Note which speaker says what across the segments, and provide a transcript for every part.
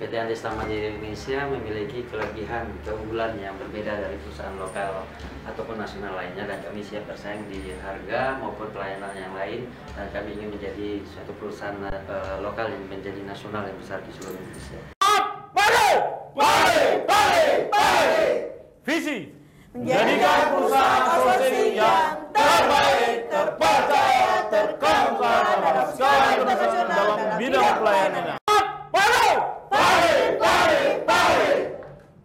Speaker 1: PT Andesta Mandiri Indonesia memiliki keunggulan yang berbeda dari perusahaan lokal ataupun nasional lainnya, dan kami siap bersaing di harga maupun pelayanan yang lain, dan kami ingin menjadi suatu perusahaan lokal yang menjadi nasional yang besar di seluruh Indonesia.
Speaker 2: Visi menjadikan perusahaan outsourcing yang terbaik, terpercaya, terkemuka dalam skala internasional dalam bidang pelayanannya.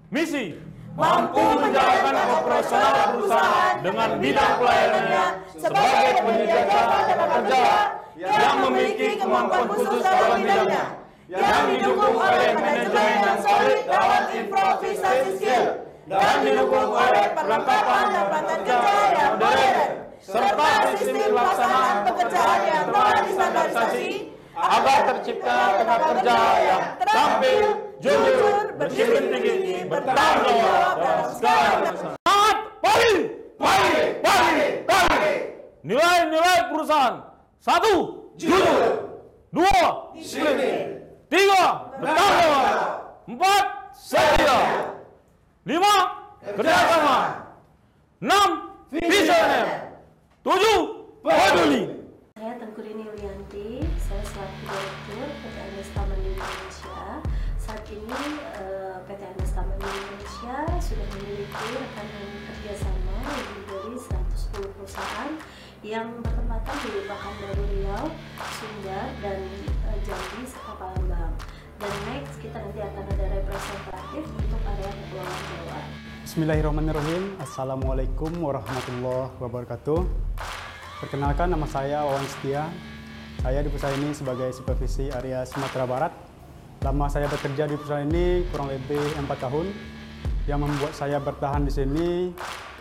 Speaker 2: Misi mampu menjalankan operasional perusahaan dengan bidang pelayanannya sebagai penyedia jasa tenaga kerja yang memiliki kemampuan khusus dalam bidangnya, yang didukung oleh manajemen yang solid dalam improvisasi skill, dan didukung oleh perlengkapan dan pelatihan kerja yang modern, serta sistem pelaksanaan pekerjaan yang telah distandarisasi agar tercipta tenaga kerja yang terampil, jujur, berdisiplin tinggi, bertanggung jawab dalam segala urusan. Nilai-nilai perusahaan: 1. Jujur, 2. Disiplin, 3. Bertanggung jawab, 4. Setia, 5. Kerjasama, 6. Visioner, 7. Peduli.
Speaker 3: Saya Tengku Rini Yulianti, saya selaku Direktur PT Andesta Mandiri Indonesia. Saat ini PT Andesta Mandiri Indonesia sudah memiliki rekan kerjasama lebih dari 110 perusahaan yang bertempatan di Pekanbaru Riau, Sumbar, dan Jambi serta Palembang. Dan next kita nanti akan ada representatif untuk area Kepulauan Jawa.
Speaker 4: Bismillahirrahmanirrahim. Assalamualaikum warahmatullahi wabarakatuh. Perkenalkan, nama saya Wawan Setia. Saya di perusahaan ini sebagai supervisi area Sumatera Barat. Lama saya bekerja di perusahaan ini kurang lebih 4 tahun. Yang membuat saya bertahan di sini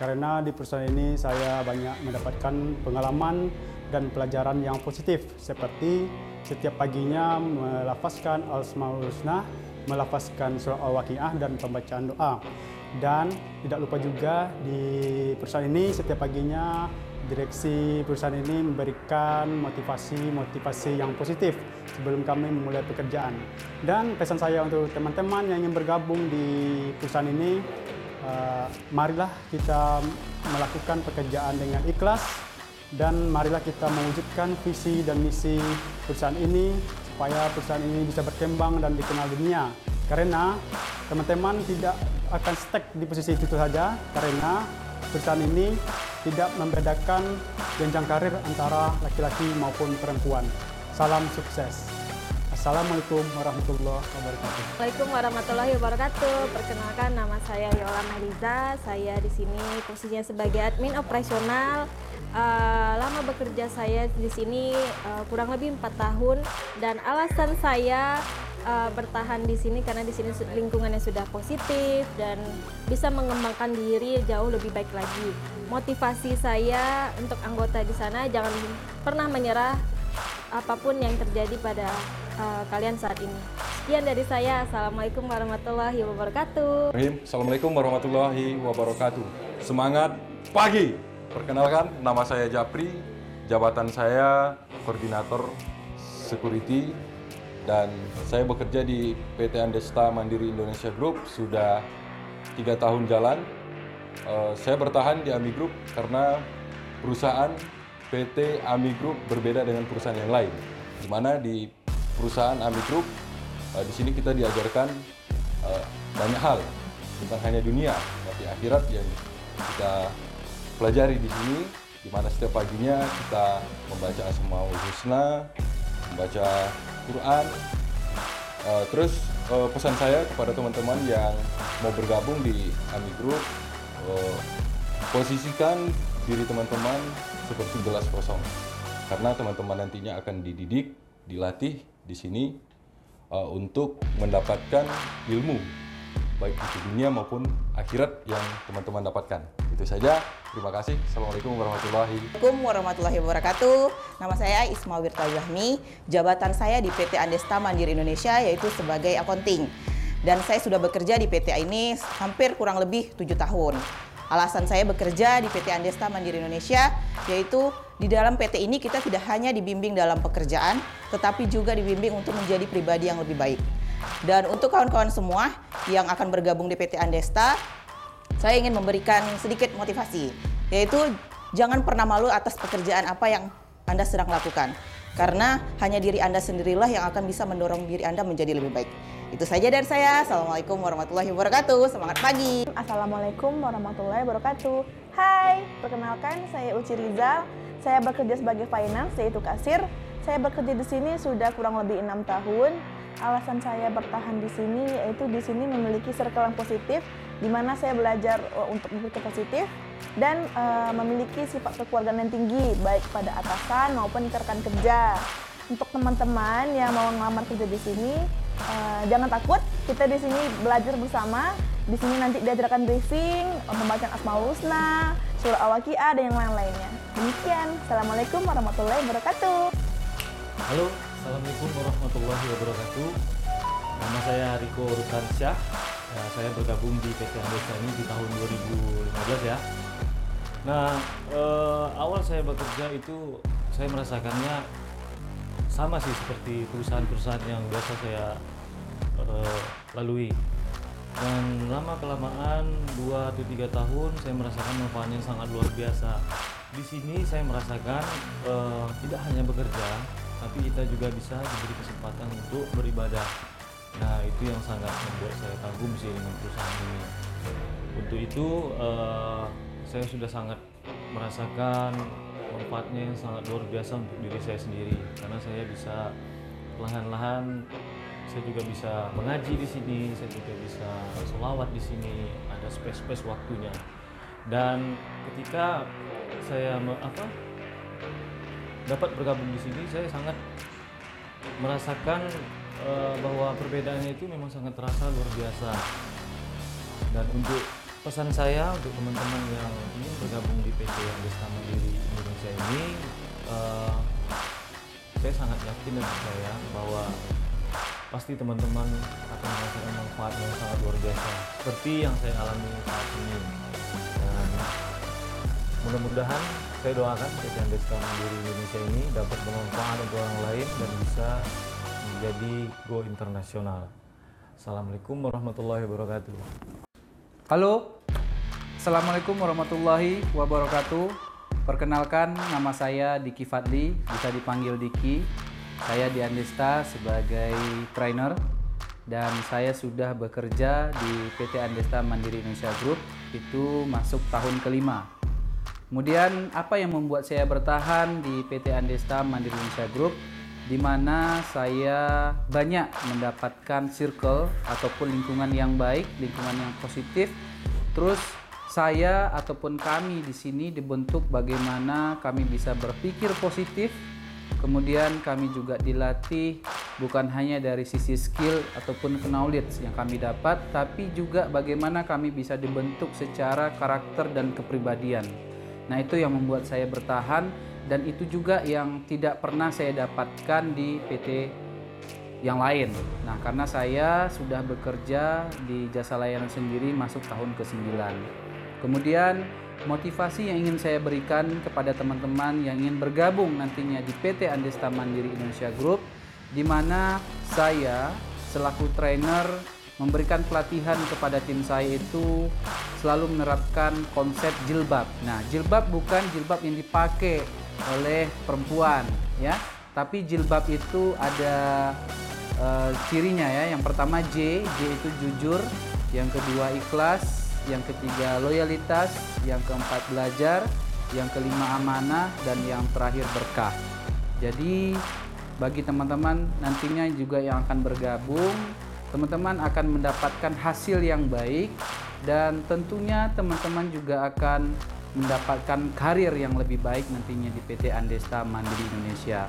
Speaker 4: karena di perusahaan ini saya banyak mendapatkan pengalaman dan pelajaran yang positif, seperti setiap paginya melafazkan Al-Asmaul Husna, melafazkan surah Al-Waqiah dan pembacaan doa. Dan tidak lupa juga di perusahaan ini setiap paginya direksi perusahaan ini memberikan motivasi yang positif sebelum kami memulai pekerjaan. Dan pesan saya untuk teman-teman yang ingin bergabung di perusahaan ini, marilah kita melakukan pekerjaan dengan ikhlas, dan marilah kita mewujudkan visi dan misi perusahaan ini supaya perusahaan ini bisa berkembang dan dikenal dunia. Karena teman-teman tidak akan stuck di posisi itu saja, karena perusahaan ini tidak membedakan jenjang karir antara laki-laki maupun perempuan. Salam sukses. Assalamualaikum warahmatullahi wabarakatuh.
Speaker 3: Assalamualaikum warahmatullahi wabarakatuh. Perkenalkan, nama saya Yolanda Liza. Saya di sini posisinya sebagai admin operasional. Lama bekerja saya di sini kurang lebih 4 tahun, dan alasan saya bertahan di sini karena di sini lingkungannya sudah positif dan bisa mengembangkan diri jauh lebih baik lagi. Motivasi saya untuk anggota di sana, jangan pernah menyerah apapun yang terjadi pada kalian saat ini. Sekian dari saya. Assalamualaikum warahmatullahi wabarakatuh.
Speaker 5: Assalamualaikum warahmatullahi wabarakatuh. Semangat pagi. Perkenalkan, nama saya Japri, jabatan saya koordinator security, dan saya bekerja di PT Andesta Mandiri Indonesia Group sudah 3 tahun jalan. Saya bertahan di AMI Group karena perusahaan PT AMI Group berbeda dengan perusahaan yang lain. Di mana di perusahaan AMI Group, di sini kita diajarkan banyak hal, bukan hanya dunia, tapi akhirat yang kita pelajari di sini, di mana setiap paginya kita membaca Asmaul Husna, membaca Quran. Terus pesan saya kepada teman-teman yang mau bergabung di AMI Group, posisikan diri teman-teman seperti gelas kosong, karena teman-teman nantinya akan dididik, dilatih di sini untuk mendapatkan ilmu baik di dunia maupun akhirat yang teman-teman dapatkan. Itu saja. Terima kasih. Assalamualaikum
Speaker 6: warahmatullahi wabarakatuh. Nama saya Isma Wirta Zahmi. Jabatan saya di PT Andesta Mandiri Indonesia yaitu sebagai accounting. Dan saya sudah bekerja di PT ini hampir kurang lebih 7 tahun. Alasan saya bekerja di PT Andesta Mandiri Indonesia yaitu di dalam PT ini kita tidak hanya dibimbing dalam pekerjaan, tetapi juga dibimbing untuk menjadi pribadi yang lebih baik. Dan untuk kawan-kawan semua yang akan bergabung di PT Andesta, saya ingin memberikan sedikit motivasi, yaitu jangan pernah malu atas pekerjaan apa yang Anda sedang lakukan. Karena hanya diri Anda sendirilah yang akan bisa mendorong diri Anda menjadi lebih baik. Itu saja dari saya. Assalamualaikum warahmatullahi wabarakatuh. Semangat pagi.
Speaker 7: Assalamualaikum warahmatullahi wabarakatuh. Hai, perkenalkan saya Uci Rizal. Saya bekerja sebagai finance, yaitu kasir. Saya bekerja di sini sudah kurang lebih 6 tahun. Alasan saya bertahan di sini yaitu di sini memiliki circle yang positif, di mana saya belajar untuk berpikir positif dan memiliki sifat kekeluargaan yang tinggi, baik pada atasan maupun rekan kerja. Untuk teman-teman yang mau ngelamar kerja di sini, jangan takut. Kita di sini belajar bersama. Di sini nanti diajarkan briefing, pembacaan Asmaul Husna, surah Al-Waqiah, dan yang lain-lainnya. Demikian. Assalamualaikum warahmatullahi wabarakatuh.
Speaker 8: Halo, Assalamualaikum warahmatullahi wabarakatuh. Nama saya Riko Rukansyah. Saya bergabung di PT Andesta ini di tahun 2015 ya. Nah, awal saya bekerja itu saya merasakannya sama sih seperti perusahaan-perusahaan yang biasa saya lalui. Dan lama-kelamaan 2 atau 3 tahun saya merasakan manfaatnya sangat luar biasa. Di sini saya merasakan tidak hanya bekerja, tapi kita juga bisa diberi kesempatan untuk beribadah. Nah, itu yang sangat membuat saya kagum sih dengan perusahaan ini. Untuk itu saya sudah sangat merasakan manfaatnya yang sangat luar biasa untuk diri saya sendiri, karena saya bisa perlahan-lahan, saya juga bisa mengaji di sini, saya juga bisa sholawat di sini, ada space waktunya. Dan ketika saya dapat bergabung di sini, saya sangat merasakan bahwa perbedaannya itu memang sangat terasa luar biasa. Dan untuk pesan saya untuk teman-teman yang ingin bergabung di PT Andesta Mandiri Indonesia ini, saya sangat yakin dan percaya bahwa pasti teman-teman akan merasakan manfaat yang sangat luar biasa seperti yang saya alami saat ini. Dan mudah-mudahan saya doakan PT Andesta Mandiri Indonesia ini dapat bermanfaat untuk orang lain dan bisa menjadi go internasional. Assalamualaikum warahmatullahi wabarakatuh.
Speaker 9: Halo, Assalamualaikum warahmatullahi wabarakatuh. Perkenalkan, nama saya Diki Fadli, bisa dipanggil Diki. Saya di Andesta sebagai trainer dan saya sudah bekerja di PT Andesta Mandiri Indonesia Group, itu masuk tahun kelima. Kemudian apa yang membuat saya bertahan di PT Andesta Mandiri Indonesia Group, di mana saya banyak mendapatkan circle ataupun lingkungan yang baik, lingkungan yang positif. Terus saya ataupun kami di sini dibentuk bagaimana kami bisa berpikir positif. Kemudian kami juga dilatih bukan hanya dari sisi skill ataupun knowledge yang kami dapat, tapi juga bagaimana kami bisa dibentuk secara karakter dan kepribadian. Nah, itu yang membuat saya bertahan. Dan itu juga yang tidak pernah saya dapatkan di PT yang lain. Nah, karena saya sudah bekerja di jasa layanan sendiri masuk tahun ke-9. Kemudian motivasi yang ingin saya berikan kepada teman-teman yang ingin bergabung nantinya di PT Andesta Mandiri Indonesia Group, di mana saya selaku trainer memberikan pelatihan kepada tim saya itu selalu menerapkan konsep jilbab. Nah, jilbab bukan jilbab yang dipakai oleh perempuan ya, tapi jilbab itu ada cirinya ya. Yang pertama J itu jujur, yang kedua ikhlas, yang ketiga loyalitas, yang keempat belajar, yang kelima amanah, dan yang terakhir berkah. Jadi bagi teman-teman nantinya juga yang akan bergabung, teman-teman akan mendapatkan hasil yang baik dan tentunya teman-teman juga akan mendapatkan karir yang lebih baik nantinya di PT Andesta Mandiri Indonesia.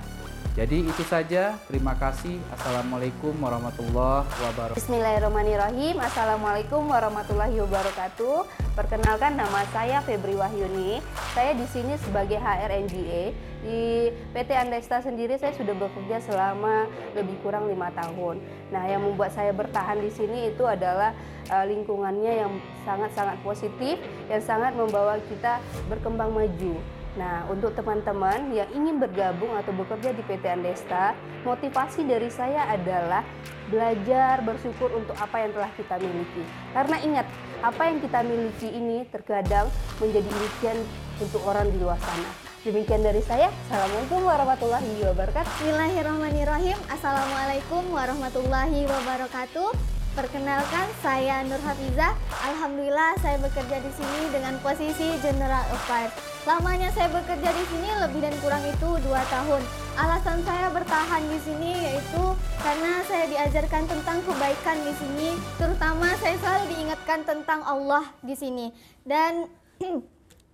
Speaker 9: Jadi itu saja, terima kasih. Assalamualaikum warahmatullahi wabarakatuh.
Speaker 10: Bismillahirrahmanirrahim. Assalamualaikum warahmatullahi wabarakatuh. Perkenalkan, nama saya Febri Wahyuni. Saya di sini sebagai HRNGA. Di PT Andesta sendiri saya sudah bekerja selama lebih kurang 5 tahun. Nah, yang membuat saya bertahan di sini itu adalah lingkungannya yang sangat-sangat positif, yang sangat membawa kita berkembang maju. Nah, untuk teman-teman yang ingin bergabung atau bekerja di PT Andesta, motivasi dari saya adalah belajar bersyukur untuk apa yang telah kita miliki. Karena ingat, apa yang kita miliki ini terkadang menjadi impian untuk orang di luar sana. Demikian dari saya. Assalamualaikum warahmatullahi wabarakatuh.
Speaker 3: Bismillahirrahmanirrahim. Assalamualaikum warahmatullahi wabarakatuh. Perkenalkan, saya Nur Hafizah. Alhamdulillah saya bekerja di sini dengan posisi General Affairs. Lamanya saya bekerja di sini lebih dan kurang itu 2 tahun. Alasan saya bertahan di sini yaitu karena saya diajarkan tentang kebaikan di sini. Terutama saya selalu diingatkan tentang Allah di sini. Dan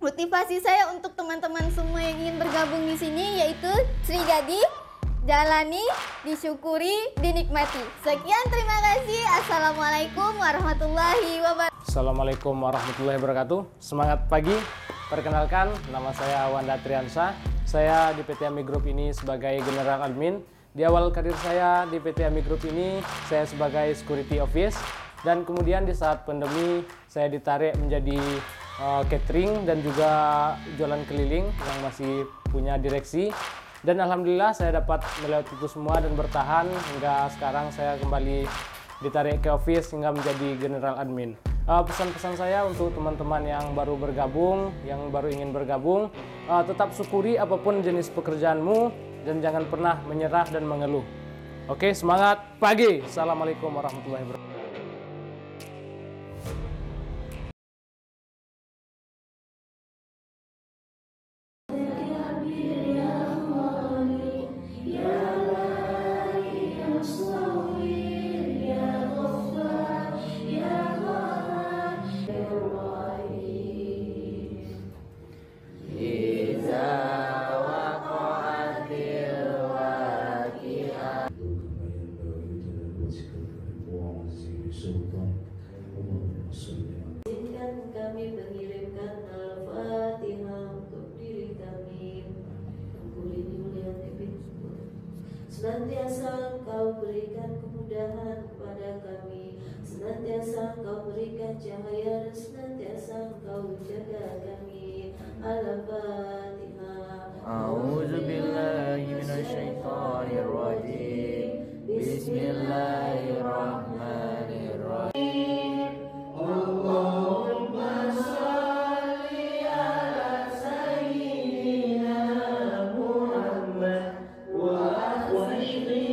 Speaker 3: motivasi saya untuk teman-teman semua yang ingin bergabung di sini yaitu Sri Gadi, jalani, disyukuri, dinikmati. Sekian, terima kasih. Assalamualaikum warahmatullahi wabarakatuh.
Speaker 11: Assalamualaikum warahmatullahi wabarakatuh. Semangat pagi. Perkenalkan, nama saya Wanda Triansa. Saya di PT AMI Group ini sebagai General Admin. Di awal karir saya di PT AMI Group ini, saya sebagai Security Office. Dan kemudian di saat pandemi, saya ditarik menjadi catering dan juga jualan keliling yang masih punya direksi. Dan alhamdulillah saya dapat melewati itu semua dan bertahan hingga sekarang saya kembali ditarik ke office hingga menjadi General Admin. Pesan-pesan saya untuk teman-teman yang baru bergabung, yang baru ingin bergabung, tetap syukuri apapun jenis pekerjaanmu dan jangan pernah menyerah dan mengeluh. Oke, semangat pagi. Assalamualaikum warahmatullahi wabarakatuh.
Speaker 12: Izinkan kami mengirimkan Al-Fatihah untuk diri kami. Senantiasa Engkau berikan kemudahan kepada kami, senantiasa Engkau berikan cahaya dan senantiasa Engkau jaga kami. Al-Fatihah.
Speaker 13: A'udzu billahi minasyaitonir rajim. Bismillahirrahmanirrahim. Allahumma shalli ala sayyidina Muhammad wa akhlihi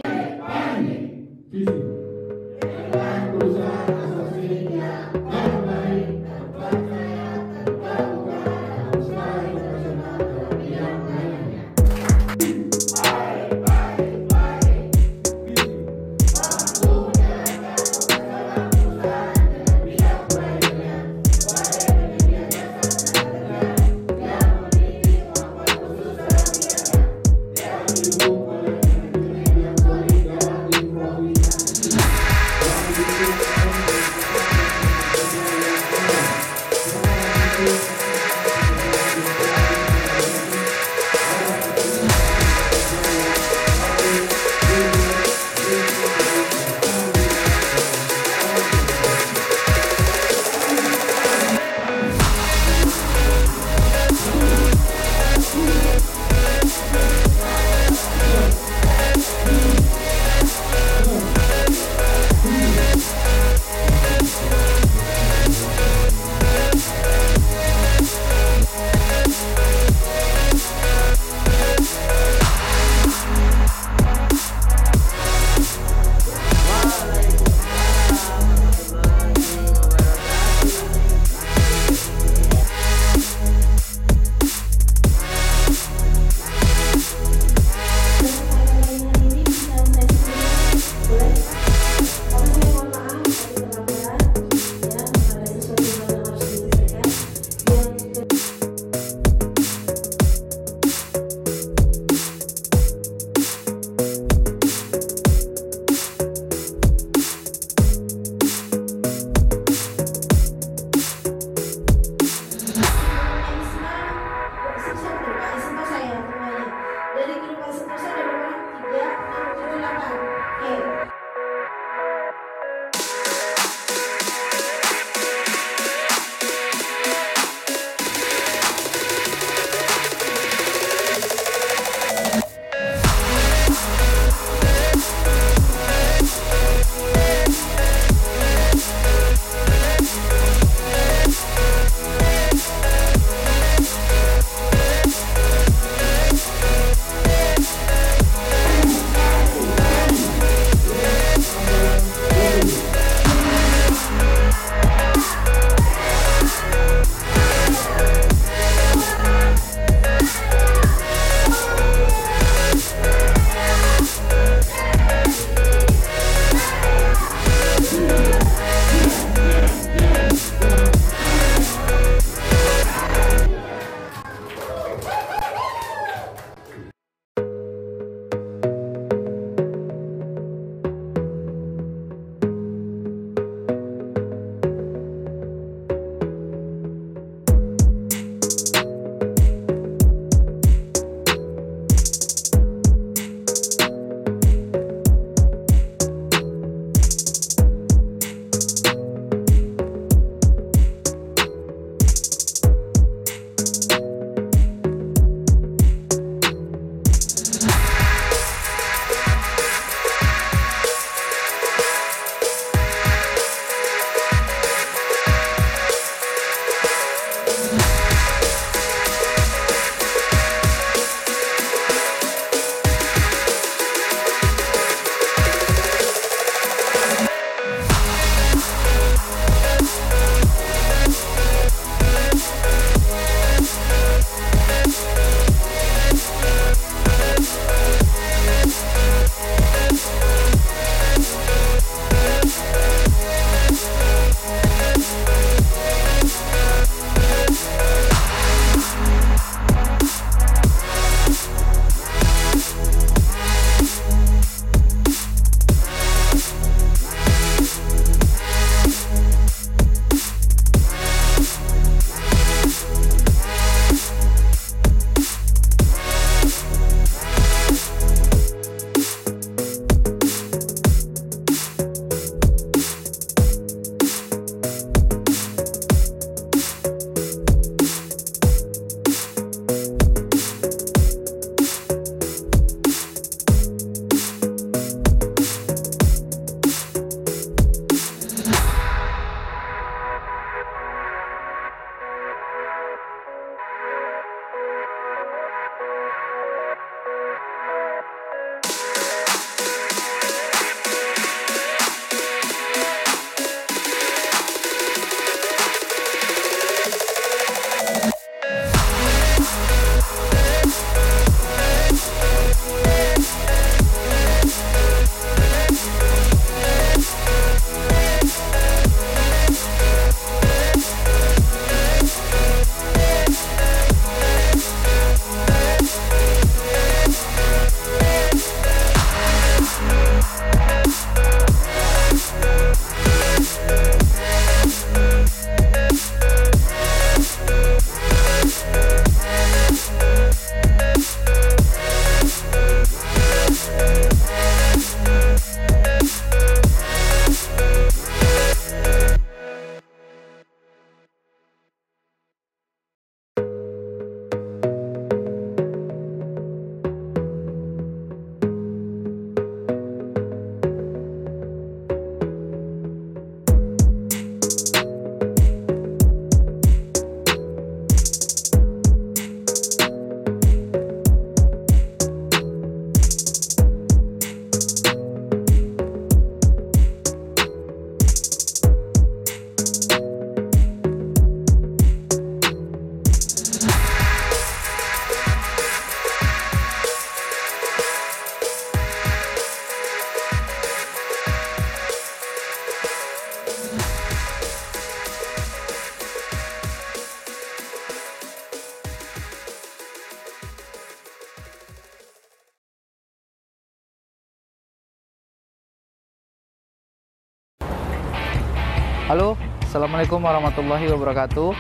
Speaker 9: Halo, Assalamualaikum warahmatullahi wabarakatuh.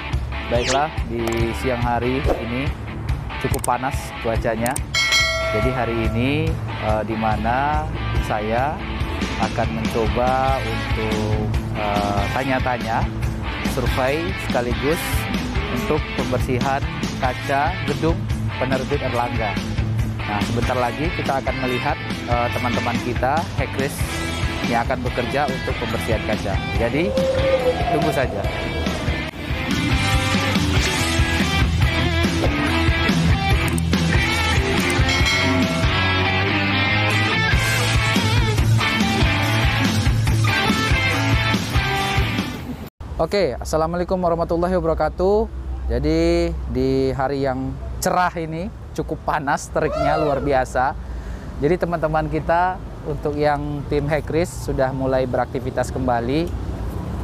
Speaker 9: Baiklah, di siang hari ini cukup panas cuacanya. Jadi hari ini di mana saya akan mencoba untuk tanya-tanya, survei sekaligus untuk pembersihan kaca gedung penerbit Erlangga. Nah, sebentar lagi kita akan melihat teman-teman kita, Hekris, yang akan bekerja untuk pembersihan kaca. Jadi, tunggu saja. Oke, Assalamualaikum warahmatullahi wabarakatuh. Jadi, di hari yang cerah ini, cukup panas, teriknya luar biasa. Jadi, teman-teman kita untuk yang tim Hekris sudah mulai beraktivitas kembali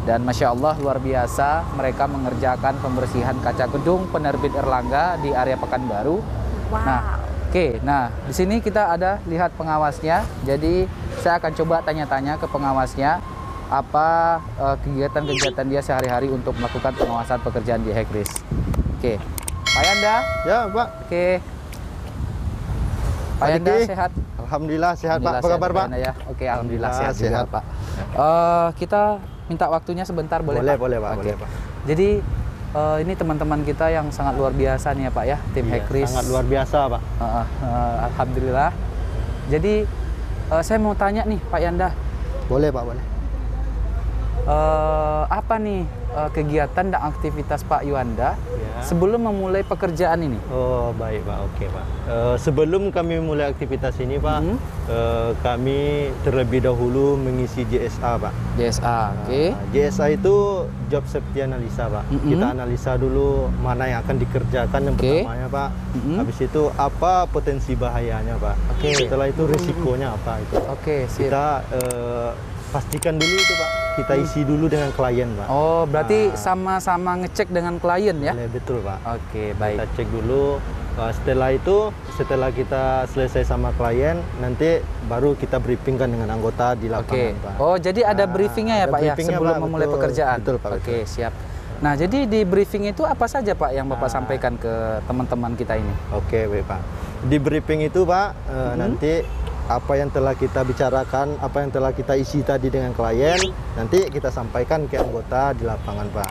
Speaker 9: dan Masya Allah luar biasa mereka mengerjakan pembersihan kaca gedung penerbit Erlangga di area Pekanbaru.
Speaker 3: Wow.
Speaker 9: Nah, di sini kita ada lihat pengawasnya. Jadi saya akan coba tanya-tanya ke pengawasnya apa kegiatan-kegiatan dia sehari-hari untuk melakukan pengawasan pekerjaan di Hekris. Oke, Pak Yanda.
Speaker 14: Ya, Pak.
Speaker 9: Oke. Pak Yanda sehat?
Speaker 14: Alhamdulillah sehat, Pak. Apa kabar, Pak?
Speaker 9: Ya. Oke, alhamdulillah sehat juga,
Speaker 14: sehat.
Speaker 9: Pak. Kita minta waktunya sebentar, boleh, Pak?
Speaker 14: Boleh, Pak.
Speaker 9: Oke.
Speaker 14: Boleh, Pak.
Speaker 9: Jadi ini teman-teman kita yang sangat luar biasa nih ya, Pak ya, tim Hekris.
Speaker 14: Sangat luar biasa, Pak.
Speaker 9: Alhamdulillah. Jadi saya mau tanya nih, Pak Yanda.
Speaker 14: Boleh, Pak, boleh.
Speaker 9: Apa nih kegiatan dan aktivitas Pak Yuanda sebelum memulai pekerjaan ini?
Speaker 14: Oh, baik, Pak. Oke, Pak. Sebelum kami mulai aktivitas ini, Pak, kami terlebih dahulu mengisi JSA, Pak.
Speaker 9: JSA, oke.
Speaker 14: JSA itu Job Safety Analisa, Pak. Kita analisa dulu mana yang akan dikerjakan yang pertamanya, Pak. Habis itu apa potensi bahayanya, Pak. Setelah itu risikonya apa itu.
Speaker 9: Sip.
Speaker 14: Kita pastikan dulu itu, Pak. Kita isi dulu dengan klien, Pak.
Speaker 9: Oh, berarti sama-sama ngecek dengan klien ya?
Speaker 14: Betul, Pak.
Speaker 9: Oke, baik.
Speaker 14: Kita cek dulu. Setelah itu, setelah kita selesai sama klien, nanti baru kita briefingkan dengan anggota di lapangan, Pak.
Speaker 9: Oh, jadi ada briefingnya ya, Pak ya, sebelum memulai pekerjaan?
Speaker 14: Betul, Pak.
Speaker 9: Oke, siap. Nah, jadi di briefing itu apa saja, Pak, yang Bapak sampaikan ke teman-teman kita ini?
Speaker 14: Oke, baik, Pak. Di briefing itu, Pak, nanti apa yang telah kita bicarakan, apa yang telah kita isi tadi dengan klien, nanti kita sampaikan ke anggota di lapangan, Pak.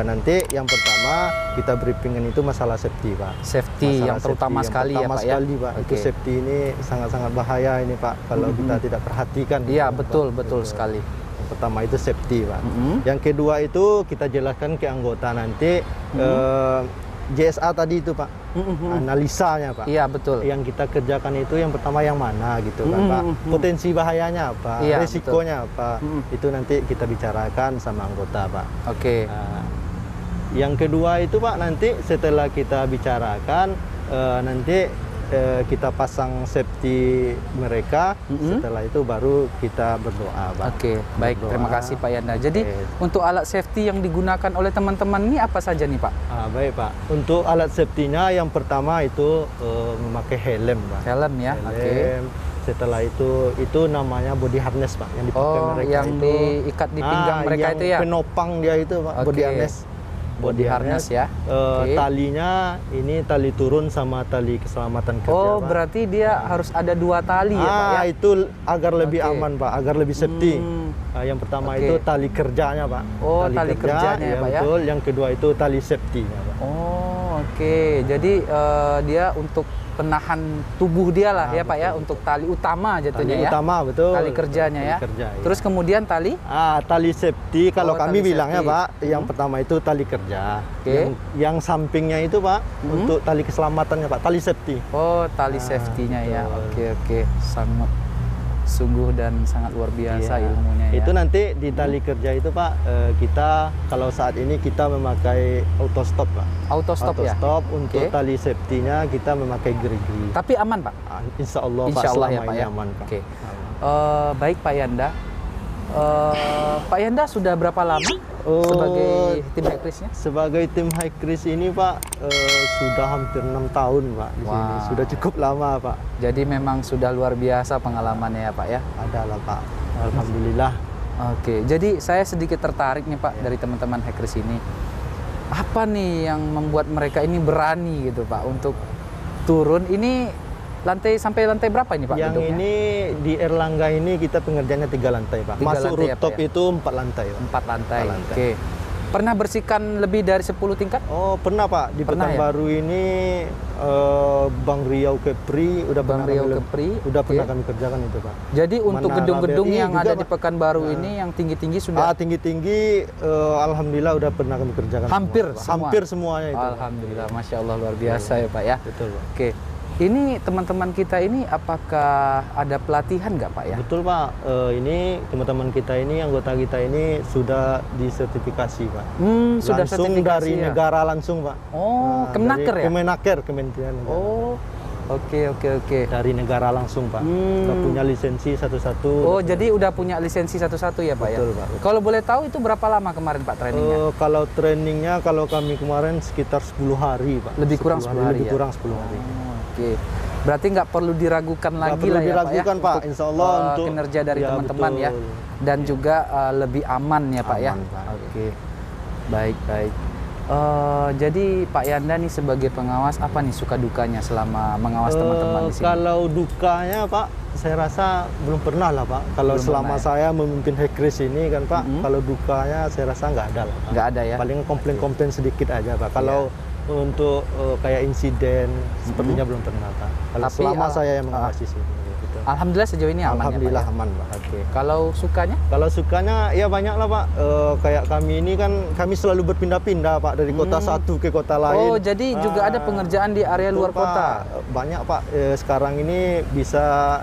Speaker 14: Nanti yang pertama kita briefingkan itu masalah safety, Pak.
Speaker 9: Safety yang terutama sekali ya, Pak ya.
Speaker 14: Pak. Itu safety ini sangat-sangat bahaya ini, Pak, kalau kita tidak perhatikan.
Speaker 9: Iya, betul sekali.
Speaker 14: Yang pertama itu safety, Pak. Yang kedua itu kita jelaskan ke anggota nanti JSA tadi itu, Pak. Analisanya, Pak.
Speaker 9: Iya, betul.
Speaker 14: Yang kita kerjakan itu yang pertama yang mana gitu kan, Pak. Potensi bahayanya apa, resikonya apa. Itu nanti kita bicarakan sama anggota, Pak.
Speaker 9: Oke.
Speaker 14: Yang kedua itu, Pak, nanti setelah kita bicarakan nanti kita pasang safety mereka. Setelah itu baru kita berdoa, Pak.
Speaker 9: Oke, baik. Terima kasih, Pak Yanda. Jadi untuk alat safety yang digunakan oleh teman-teman ini apa saja nih, Pak?
Speaker 14: Baik, Pak. Untuk alat safety-nya yang pertama itu memakai helm, Pak.
Speaker 9: Helm ya, oke.
Speaker 14: Setelah itu namanya body harness, Pak, yang dipakai mereka
Speaker 9: yang
Speaker 14: itu.
Speaker 9: diikat di pinggang mereka itu ya?
Speaker 14: Penopang dia itu, Pak, body harness.
Speaker 9: Body harness ya.
Speaker 14: Talinya ini tali turun sama tali keselamatan kerja,
Speaker 9: Oh,
Speaker 14: Pak.
Speaker 9: berarti dia harus ada 2 tali ya, Pak ya?
Speaker 14: Itu agar lebih aman, Pak, agar lebih safety. Yang pertama itu tali kerjanya, Pak.
Speaker 9: Oh, tali kerjanya ya, Pak ya?
Speaker 14: Betul. Yang kedua itu tali safety-nya, Pak.
Speaker 9: Oh, oke. Jadi dia untuk penahan tubuh dia lah ya, Pak ya, untuk tali utama jatuhnya ya.
Speaker 14: Tali utama, betul.
Speaker 9: Tali kerjanya ya.
Speaker 14: Kerja, ya.
Speaker 9: Terus kemudian tali?
Speaker 14: Tali safety kalau kami
Speaker 9: tali
Speaker 14: bilangnya,
Speaker 9: safety.
Speaker 14: Pak, yang pertama itu tali kerja.
Speaker 9: Oke.
Speaker 14: Yang sampingnya itu, Pak, untuk tali keselamatannya, Pak, tali safety.
Speaker 9: Oh, tali safety-nya ya. Oke. Sangat sungguh dan sangat luar biasa ilmunya ya.
Speaker 14: Itu nanti di tali kerja itu, Pak, kita kalau saat ini kita memakai auto stop, Pak.
Speaker 9: Auto stop ya?
Speaker 14: Untuk tali safety-nya kita memakai gerigi.
Speaker 9: Tapi aman, Pak?
Speaker 14: Insya Allah, Pak,
Speaker 9: Insya Allah ya,
Speaker 14: selama
Speaker 9: Pak
Speaker 14: ini
Speaker 9: ya.
Speaker 14: aman, Pak.
Speaker 9: Oke. Baik, Pak Yanda. Pak Yanda sudah berapa lama sebagai tim Hekrisnya?
Speaker 14: Sebagai tim Hekris ini, Pak, sudah hampir 6 tahun, Pak, di sini. Sudah cukup lama, Pak.
Speaker 9: Jadi memang sudah luar biasa pengalamannya ya, Pak ya?
Speaker 14: Adalah, Pak. Alhamdulillah.
Speaker 9: Oke, jadi saya sedikit tertarik nih Pak dari teman-teman hackers ini. Apa nih yang membuat mereka ini berani gitu Pak untuk turun? Ini sampai lantai berapa ini Pak?
Speaker 14: Yang
Speaker 9: gedungnya?
Speaker 14: ini di Erlangga ini kita pengerjaannya 3 lantai Pak.
Speaker 9: 3
Speaker 14: Masuk
Speaker 9: lantai ya,
Speaker 14: rooftop
Speaker 9: Pak, ya?
Speaker 14: itu 4 lantai Pak.
Speaker 9: 4 lantai.
Speaker 14: 4 lantai.
Speaker 9: Oke. Pernah bersihkan lebih dari 10 tingkat?
Speaker 14: Oh pernah Pak, di
Speaker 9: Pernah,
Speaker 14: Pekanbaru ini Bang Riau Kepri udah
Speaker 9: Bang
Speaker 14: pernah
Speaker 9: Riau
Speaker 14: kami
Speaker 9: Kepri,
Speaker 14: pernah
Speaker 9: oke.
Speaker 14: kami kerjakan itu Pak.
Speaker 9: Jadi untuk
Speaker 14: Mana
Speaker 9: gedung-gedung
Speaker 14: KBRI
Speaker 9: yang
Speaker 14: juga,
Speaker 9: ada
Speaker 14: Pak.
Speaker 9: di Pekanbaru ini yang tinggi-tinggi sudah
Speaker 14: tinggi-tinggi alhamdulillah udah pernah kami kerjakan
Speaker 9: hampir
Speaker 14: semua, Pak.
Speaker 9: semua.
Speaker 14: Hampir semuanya itu.
Speaker 9: Alhamdulillah, Masya Allah luar biasa ya Pak ya.
Speaker 14: Betul Pak.
Speaker 9: Oke. Ini teman-teman kita ini apakah ada pelatihan nggak Pak ya?
Speaker 14: Betul Pak, ini teman-teman kita ini, anggota kita ini sudah disertifikasi Pak.
Speaker 9: Sudah
Speaker 14: langsung
Speaker 9: sertifikasi
Speaker 14: dari
Speaker 9: ya?
Speaker 14: negara langsung Pak.
Speaker 9: Oh, Kemenaker
Speaker 14: dari
Speaker 9: ya?
Speaker 14: Kemenaker, Kementerian Negara.
Speaker 9: Oh, oke.
Speaker 14: Dari negara langsung Pak. Udah punya lisensi satu-satu.
Speaker 9: Oh, jadi udah punya lisensi satu-satu ya Pak
Speaker 14: Betul,
Speaker 9: ya?
Speaker 14: Pak, betul.
Speaker 9: Kalau boleh tahu itu berapa lama kemarin Pak trainingnya?
Speaker 14: Kalau trainingnya, kalau kami kemarin sekitar 10 hari Pak.
Speaker 9: Lebih kurang 10 hari
Speaker 14: Lebih
Speaker 9: ya?
Speaker 14: kurang 10 hari.
Speaker 9: Oke. Berarti nggak perlu diragukan lagi
Speaker 14: perlu
Speaker 9: lah ya
Speaker 14: diragukan,
Speaker 9: Pak ya?
Speaker 14: Pak.
Speaker 9: Untuk,
Speaker 14: Insya Allah untuk
Speaker 9: kinerja dari
Speaker 14: ya,
Speaker 9: teman-teman ya.
Speaker 14: betul.
Speaker 9: Dan juga lebih aman ya Pak ya?
Speaker 14: Aman, Pak.
Speaker 9: Oke. Baik. Jadi Pak Yanda nih sebagai pengawas, apa nih suka dukanya selama mengawas teman-teman di sini?
Speaker 14: Kalau dukanya Pak, saya rasa belum pernah lah Pak. Kalau
Speaker 9: Belum
Speaker 14: selama
Speaker 9: pernah, ya?
Speaker 14: saya memimpin hackers ini kan Pak, kalau dukanya saya rasa nggak ada lah Pak.
Speaker 9: Nggak ada ya?
Speaker 14: Paling komplain-komplain sedikit aja Pak. Kalau untuk kayak insiden sepertinya belum pernah Pak. Kalau
Speaker 9: Tapi
Speaker 14: selama saya yang mengawasi sini. Gitu.
Speaker 9: Alhamdulillah sejauh ini aman
Speaker 14: Alhamdulillah
Speaker 9: ya Pak ya?
Speaker 14: aman Pak.
Speaker 9: Oke. Kalau sukanya?
Speaker 14: Kalau sukanya ya banyak lah Pak. Kayak kami ini kan kami selalu berpindah-pindah Pak dari kota satu ke kota lain.
Speaker 9: Oh, jadi juga ada pengerjaan di area
Speaker 14: Betul,
Speaker 9: luar
Speaker 14: Pak.
Speaker 9: kota?
Speaker 14: Banyak Pak. Sekarang ini bisa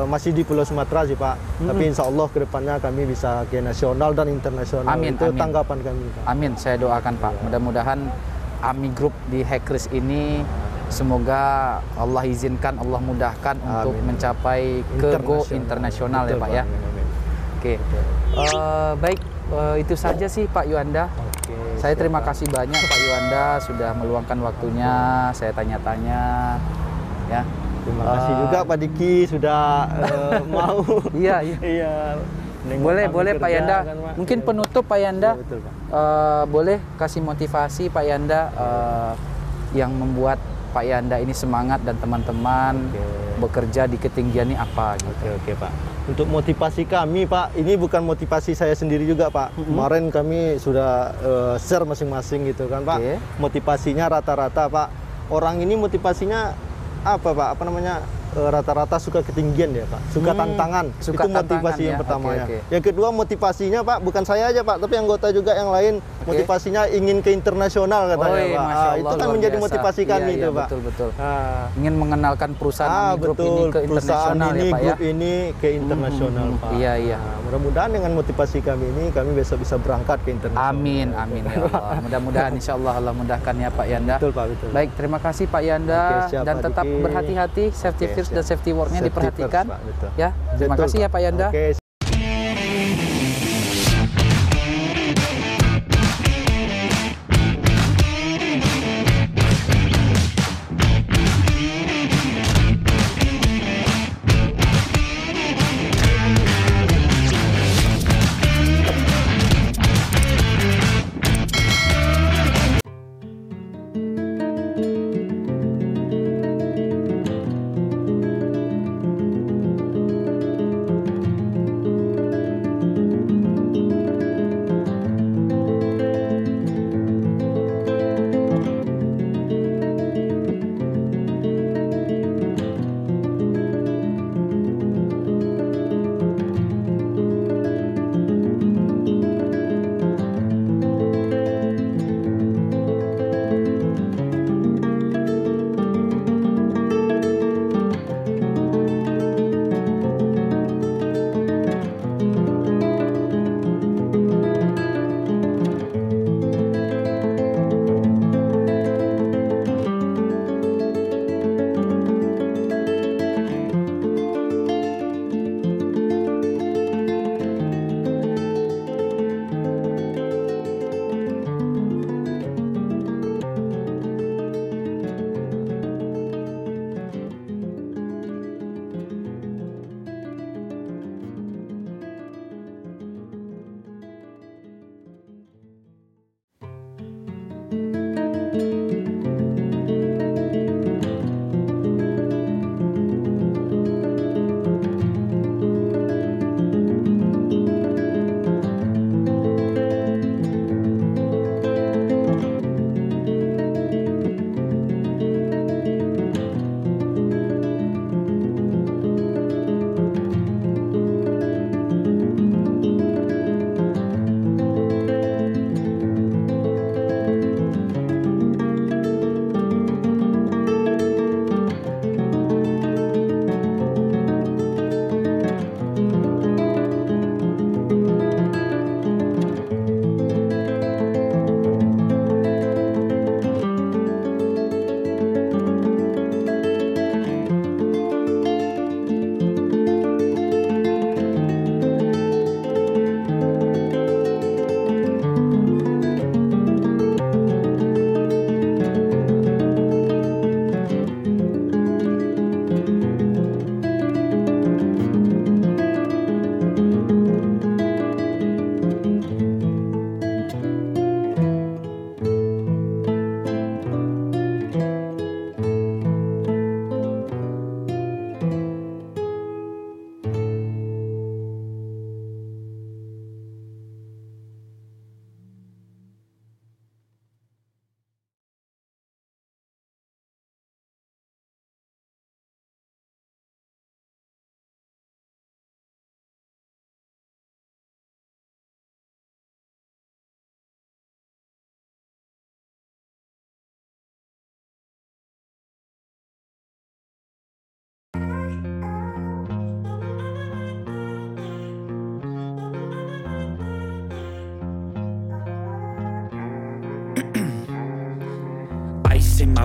Speaker 14: masih di Pulau Sumatera sih Pak. Tapi insya Allah kedepannya kami bisa ke nasional dan internasional.
Speaker 9: Amin,
Speaker 14: Itu
Speaker 9: amin.
Speaker 14: tanggapan kami Pak.
Speaker 9: Amin, saya doakan Pak. Mudah-mudahan AMI Group di hackers ini semoga Allah izinkan, Allah mudahkan untuk mencapai ke go internasional ya
Speaker 14: Betul,
Speaker 9: Pak ya.
Speaker 14: Amin, amin.
Speaker 9: Oke. Baik, itu saja sih Pak Yuanda. Saya terima kasih banyak Pak Yuanda sudah meluangkan waktunya, saya tanya-tanya ya.
Speaker 14: Terima kasih juga Pak Diki sudah mau.
Speaker 9: Iya. Boleh Pak Yanda.
Speaker 14: Kan, Pak.
Speaker 9: Mungkin penutup Pak Yanda.
Speaker 14: Ya, betul, Pak.
Speaker 9: Boleh kasih motivasi Pak Yanda yang membuat Pak Yanda ini semangat dan teman-teman bekerja di ketinggian ini apa gitu.
Speaker 14: Oke Pak. Untuk motivasi kami Pak, ini bukan motivasi saya sendiri juga Pak. Kemarin kami sudah share masing-masing gitu kan Pak. Motivasinya rata-rata Pak. Orang ini motivasinya apa Pak? Apa namanya? Rata-rata suka ketinggian ya Pak, suka tantangan.
Speaker 9: Suka
Speaker 14: itu motivasi
Speaker 9: tantangan,
Speaker 14: yang
Speaker 9: ya.
Speaker 14: pertama
Speaker 9: Oke,
Speaker 14: ya.
Speaker 9: oke.
Speaker 14: Yang kedua motivasinya Pak, bukan saya aja Pak, tapi anggota juga yang lain motivasinya ingin ke internasional katanya Pak.
Speaker 9: Masya Allah,
Speaker 14: Itu kan
Speaker 9: luar
Speaker 14: menjadi
Speaker 9: biasa.
Speaker 14: motivasi kami
Speaker 9: Iya,
Speaker 14: itu Pak.
Speaker 9: Betul. Ingin mengenalkan perusahaan AMI Group ini ke internasional
Speaker 14: ini,
Speaker 9: ya Pak ya.
Speaker 14: grup ini ke internasional Pak.
Speaker 9: Iya.
Speaker 14: Mudah-mudahan dengan motivasi kami ini kami besok bisa berangkat ke internasional.
Speaker 9: Amin ya Allah. Mudah-mudahan insya Allah Allah mudahkan ya Pak Yanda.
Speaker 14: Betul Pak, betul.
Speaker 9: Baik, terima kasih Pak Yanda.
Speaker 14: Oke, siap,
Speaker 9: dan
Speaker 14: Pak
Speaker 9: tetap
Speaker 14: Diki.
Speaker 9: berhati-hati, safety
Speaker 14: Oke,
Speaker 9: first
Speaker 14: siap.
Speaker 9: dan safety work-nya
Speaker 14: Safety
Speaker 9: diperhatikan.
Speaker 14: first, Pak, betul.
Speaker 9: Ya, terima
Speaker 14: Betul,
Speaker 9: kasih ya Pak Yanda.
Speaker 14: Oke.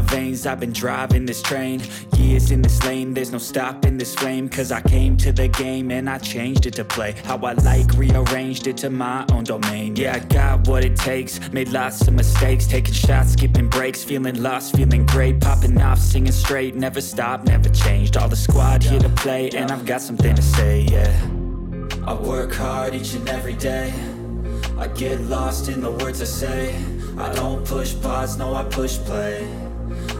Speaker 15: my veins, I've been driving this train. Years in this lane, there's no stopping this flame. Cause I came to the game and I changed it to play how I like, rearranged it to my own domain. Yeah, I got what it takes, made lots of mistakes, taking shots, skipping breaks, feeling lost, feeling great, popping off, singing straight, never stopped, never changed. All the squad here to play and I've got something to say, yeah. I work hard each and every day, I get lost in the words I say. I don't push pause, no I push play.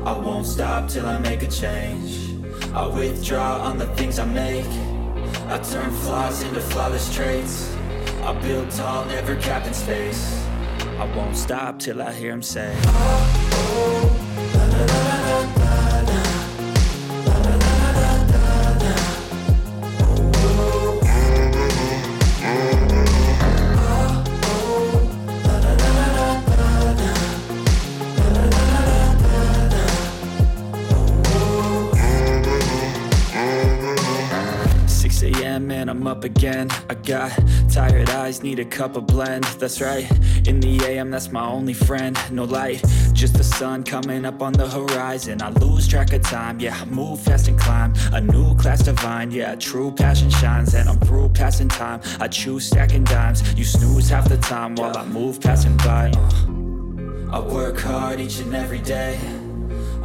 Speaker 15: I won't stop till I make a change. I withdraw on the things I make. I turn flaws into flawless traits. I build tall, never capped in space. I won't stop till I hear him say, and I'm up again. I got tired eyes, need a cup of blend. That's right, in the AM, that's my only friend. No light, just the sun coming up on the horizon. I lose track of time, yeah, I move fast and climb a new class divine, yeah, true passion shines. And I'm through passing time, I choose stacking dimes. You snooze half the time while I move passing by. I work hard each and every day,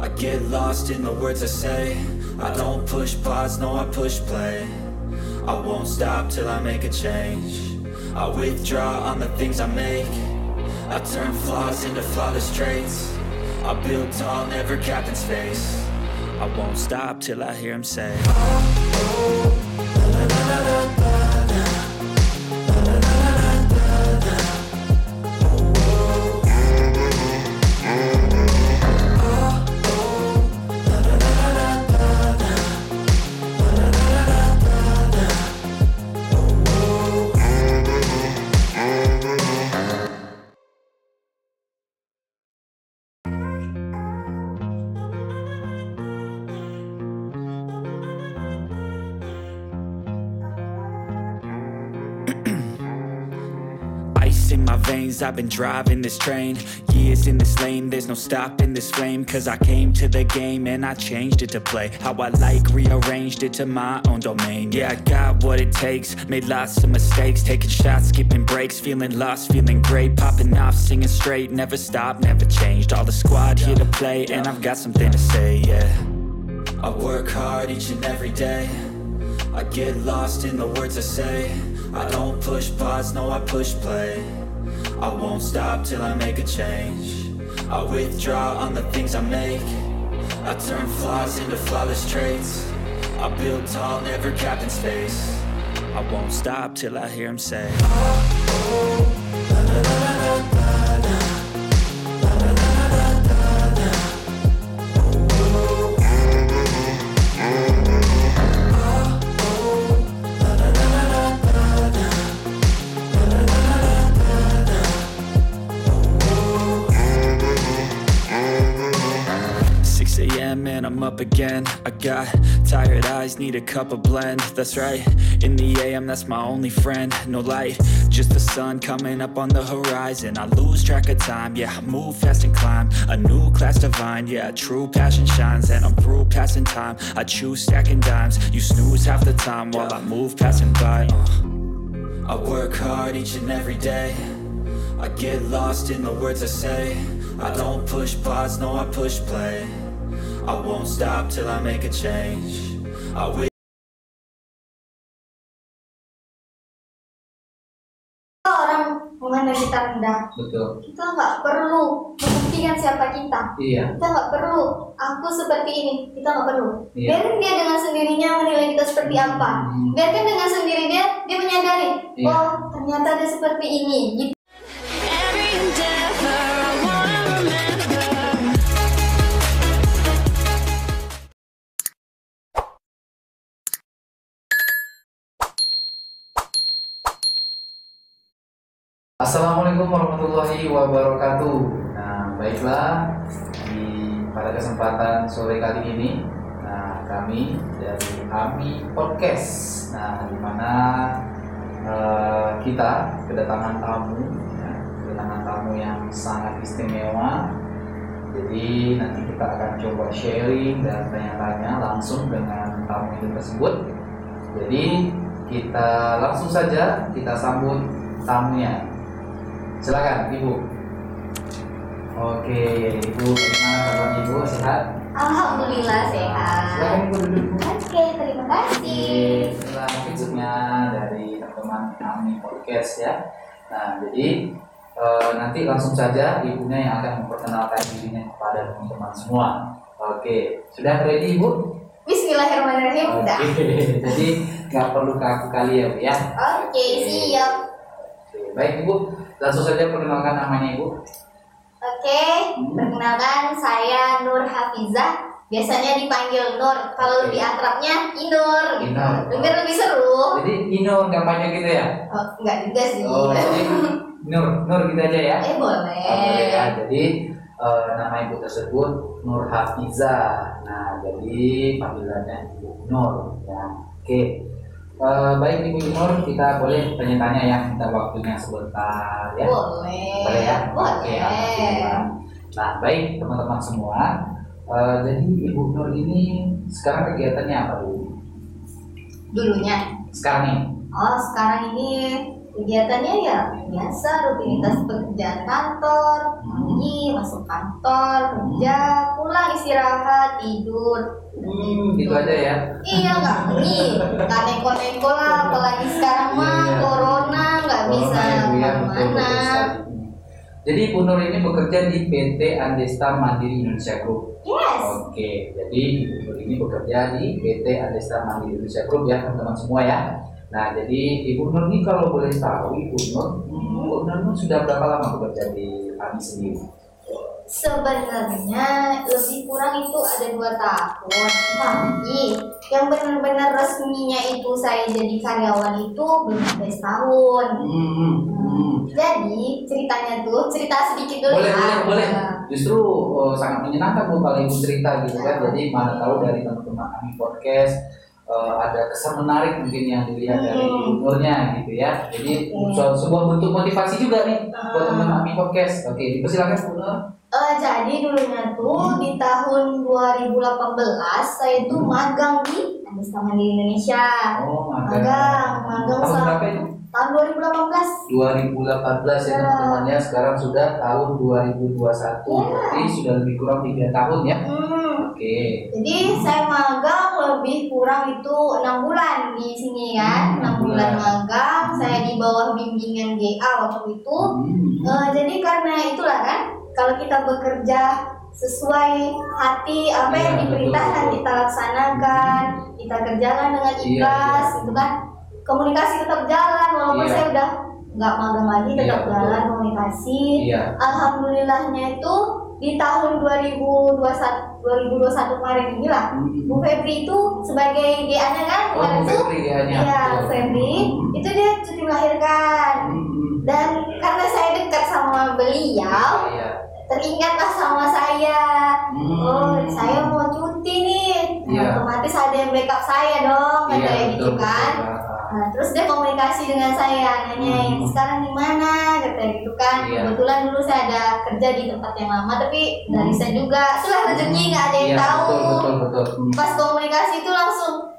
Speaker 15: I get lost in the words I say. I don't push pause, no I push play. I won't stop till I make a change. I withdraw on the things I make. I turn flaws into flawless traits. I build tall, never capped in space. I won't stop till I hear him say, in my veins, I've been driving this train. Years in this lane, there's no stopping this flame. Cause I came to the game and I changed it to play how I like, rearranged it to my own domain. Yeah, I got what it takes, made lots of mistakes, taking shots, skipping breaks, feeling lost, feeling great, popping off, singing straight, never stopped, never changed. All the squad here to play and I've got something to say, yeah. I work hard each and every day, I get lost in the words I say. I don't push pause, no I push play. I won't stop till I make a change. I withdraw on the things I make. I turn flaws into flawless traits. I build tall, never capped in space. I won't stop till I hear him say, and I'm up again. I got tired eyes, need a cup of blend. That's right, in the AM, that's my only friend. No light, just the sun coming up on the horizon. I lose track of time, yeah, I move fast and climb a new class divine, yeah, true passion shines. And I'm through passing time, I choose stacking dimes. You snooze half the time while I move passing by. I work hard each and every day, I get lost in the words I say. I don't push pause, no I push play. I won't stop till I make a change. I will.
Speaker 16: Orang mengenai kita rendah,
Speaker 9: betul.
Speaker 16: Kita nggak perlu membuktikan siapa kita.
Speaker 9: Iya.
Speaker 16: Kita nggak perlu aku seperti ini. Kita nggak perlu.
Speaker 9: Iya.
Speaker 16: Biarkan dia dengan sendirinya menilai kita seperti apa. Biarkan dengan sendiri dia menyadari,
Speaker 9: Iya.
Speaker 16: oh ternyata dia seperti ini. Gitu.
Speaker 9: Assalamualaikum warahmatullahi wabarakatuh. Nah, baiklah, pada kesempatan sore kali ini, kami dari AMI Podcast, di mana kita kedatangan tamu yang sangat istimewa,
Speaker 17: Jadi nanti kita akan coba sharing dan tanya-tanya langsung dengan tamu itu tersebut. Jadi kita langsung saja kita sambut tamunya. Silakan Ibu. Oke, Ibu, gimana kabar Ibu? Sehat?
Speaker 16: Alhamdulillah sehat.
Speaker 17: Silakan Ibu duduk.
Speaker 16: Oke, terima kasih.
Speaker 17: Inilah maksudnya dari teman kami podcast ya. Nah, jadi nanti langsung saja ibunya yang akan memperkenalkan dirinya kepada teman-teman semua. Oke, sudah ready Ibu?
Speaker 16: Bismillahirrahmanirrahim. Udah.
Speaker 17: Jadi nggak perlu kaku kali ya Bu ya.
Speaker 16: Oke, siap.
Speaker 17: Oke, baik Ibu, langsung saja perkenalkan namanya Ibu.
Speaker 16: Oke, perkenalkan saya Nur Hafizah. Biasanya dipanggil Nur. Kalau lebih akrabnya Inur. Gitu.
Speaker 17: Inur.
Speaker 16: Lebih seru.
Speaker 17: Jadi Inur nggak panjang gitu ya?
Speaker 16: Oh, enggak juga sih.
Speaker 17: Oh, jadi Nur gitu aja ya?
Speaker 16: Boleh.
Speaker 17: Boleh ya. Jadi nama ibu tersebut Nur Hafizah. Nah, jadi panggilannya Ibu Nur. Ya, oke. Baik Ibu Nur, kita boleh tanya-tanya ya, minta waktunya sebentar ya.
Speaker 16: Boleh.
Speaker 17: Boleh ya?
Speaker 16: Boleh.
Speaker 17: Oke, alhamdulillah. Nah, baik teman-teman semua. Jadi Ibu Nur ini sekarang kegiatannya apa dulu?
Speaker 16: Dulunya.
Speaker 17: Sekarang nih?
Speaker 16: Oh, sekarang ini kegiatannya ya biasa, rutinitas pekerjaan kantor, pagi masuk kantor, kerja, pulang istirahat, tidur.
Speaker 17: Gitu aja ya?
Speaker 16: Iya, nggak neko-neko lah, apalagi sekarang mah corona nggak bisa kemana-mana.
Speaker 17: Jadi Ibu Nur ini bekerja di PT Andesta Mandiri Indonesia Group.
Speaker 16: Yes.
Speaker 17: Oke, jadi Ibu Nur ini bekerja di PT Andesta Mandiri Indonesia Group ya teman-teman semua ya. Nah, jadi Ibu Nur ini kalau boleh tahu Ibu Nur sudah berapa lama bekerja di kami sendiri?
Speaker 16: Sebenarnya lebih kurang itu ada 2 tahun. Tapi yang benar-benar resminya itu saya jadi karyawan itu belum sampai setahun. Jadi ceritanya tuh, cerita sedikit dulu
Speaker 17: Boleh. Justru sangat menyenangkan Bu kalau Ibu cerita gitu kan. Jadi mana tahu dari teman-teman kami podcast ada kesan menarik mungkin yang dilihat dari Ibu Nurnya gitu ya. Jadi sebuah bentuk motivasi juga nih buat teman-teman kami podcast. Oke, dipersilakan Bu Nur.
Speaker 16: Jadi dulunya tuh di tahun 2018 saya tuh magang di Andesta Mandiri Indonesia.
Speaker 17: Oh,
Speaker 16: magang
Speaker 17: tahun berapa itu?
Speaker 16: Tahun 2018.
Speaker 17: 2018 ya teman-temannya, sekarang sudah tahun 2021. Berarti sudah lebih kurang 3 tahun ya. Oke.
Speaker 16: Jadi saya magang lebih kurang itu 6 bulan di sini kan. 6 bulan magang, saya di bawah bimbingan GA waktu itu. Jadi karena itulah kan, kalau kita bekerja sesuai hati apa yang diperintahkan kita laksanakan, kita kerjakan dengan ikhlas, gitu kan. Komunikasi tetap jalan walaupun saya udah nggak magang lagi, tetap jalan komunikasi. Alhamdulillahnya itu di tahun 2021 kemarin inilah Bu Febri itu sebagai GA-nya kan kemarin tuh. Iya, Febri itu dia cuti melahirkan. Dan karena saya dekat sama beliau, teringatlah sama saya. Oh, saya mau cuti nih. Otomatis ada yang backup saya dong, kayak gitu kan. Nah, terus dia komunikasi dengan saya, nanyain sekarang di mana, katanya gitu kan. Kebetulan dulu saya ada kerja di tempat yang lama, tapi dari saya juga sudah rezeki nggak ada yang tahu.
Speaker 17: Betul.
Speaker 16: Pas komunikasi itu langsung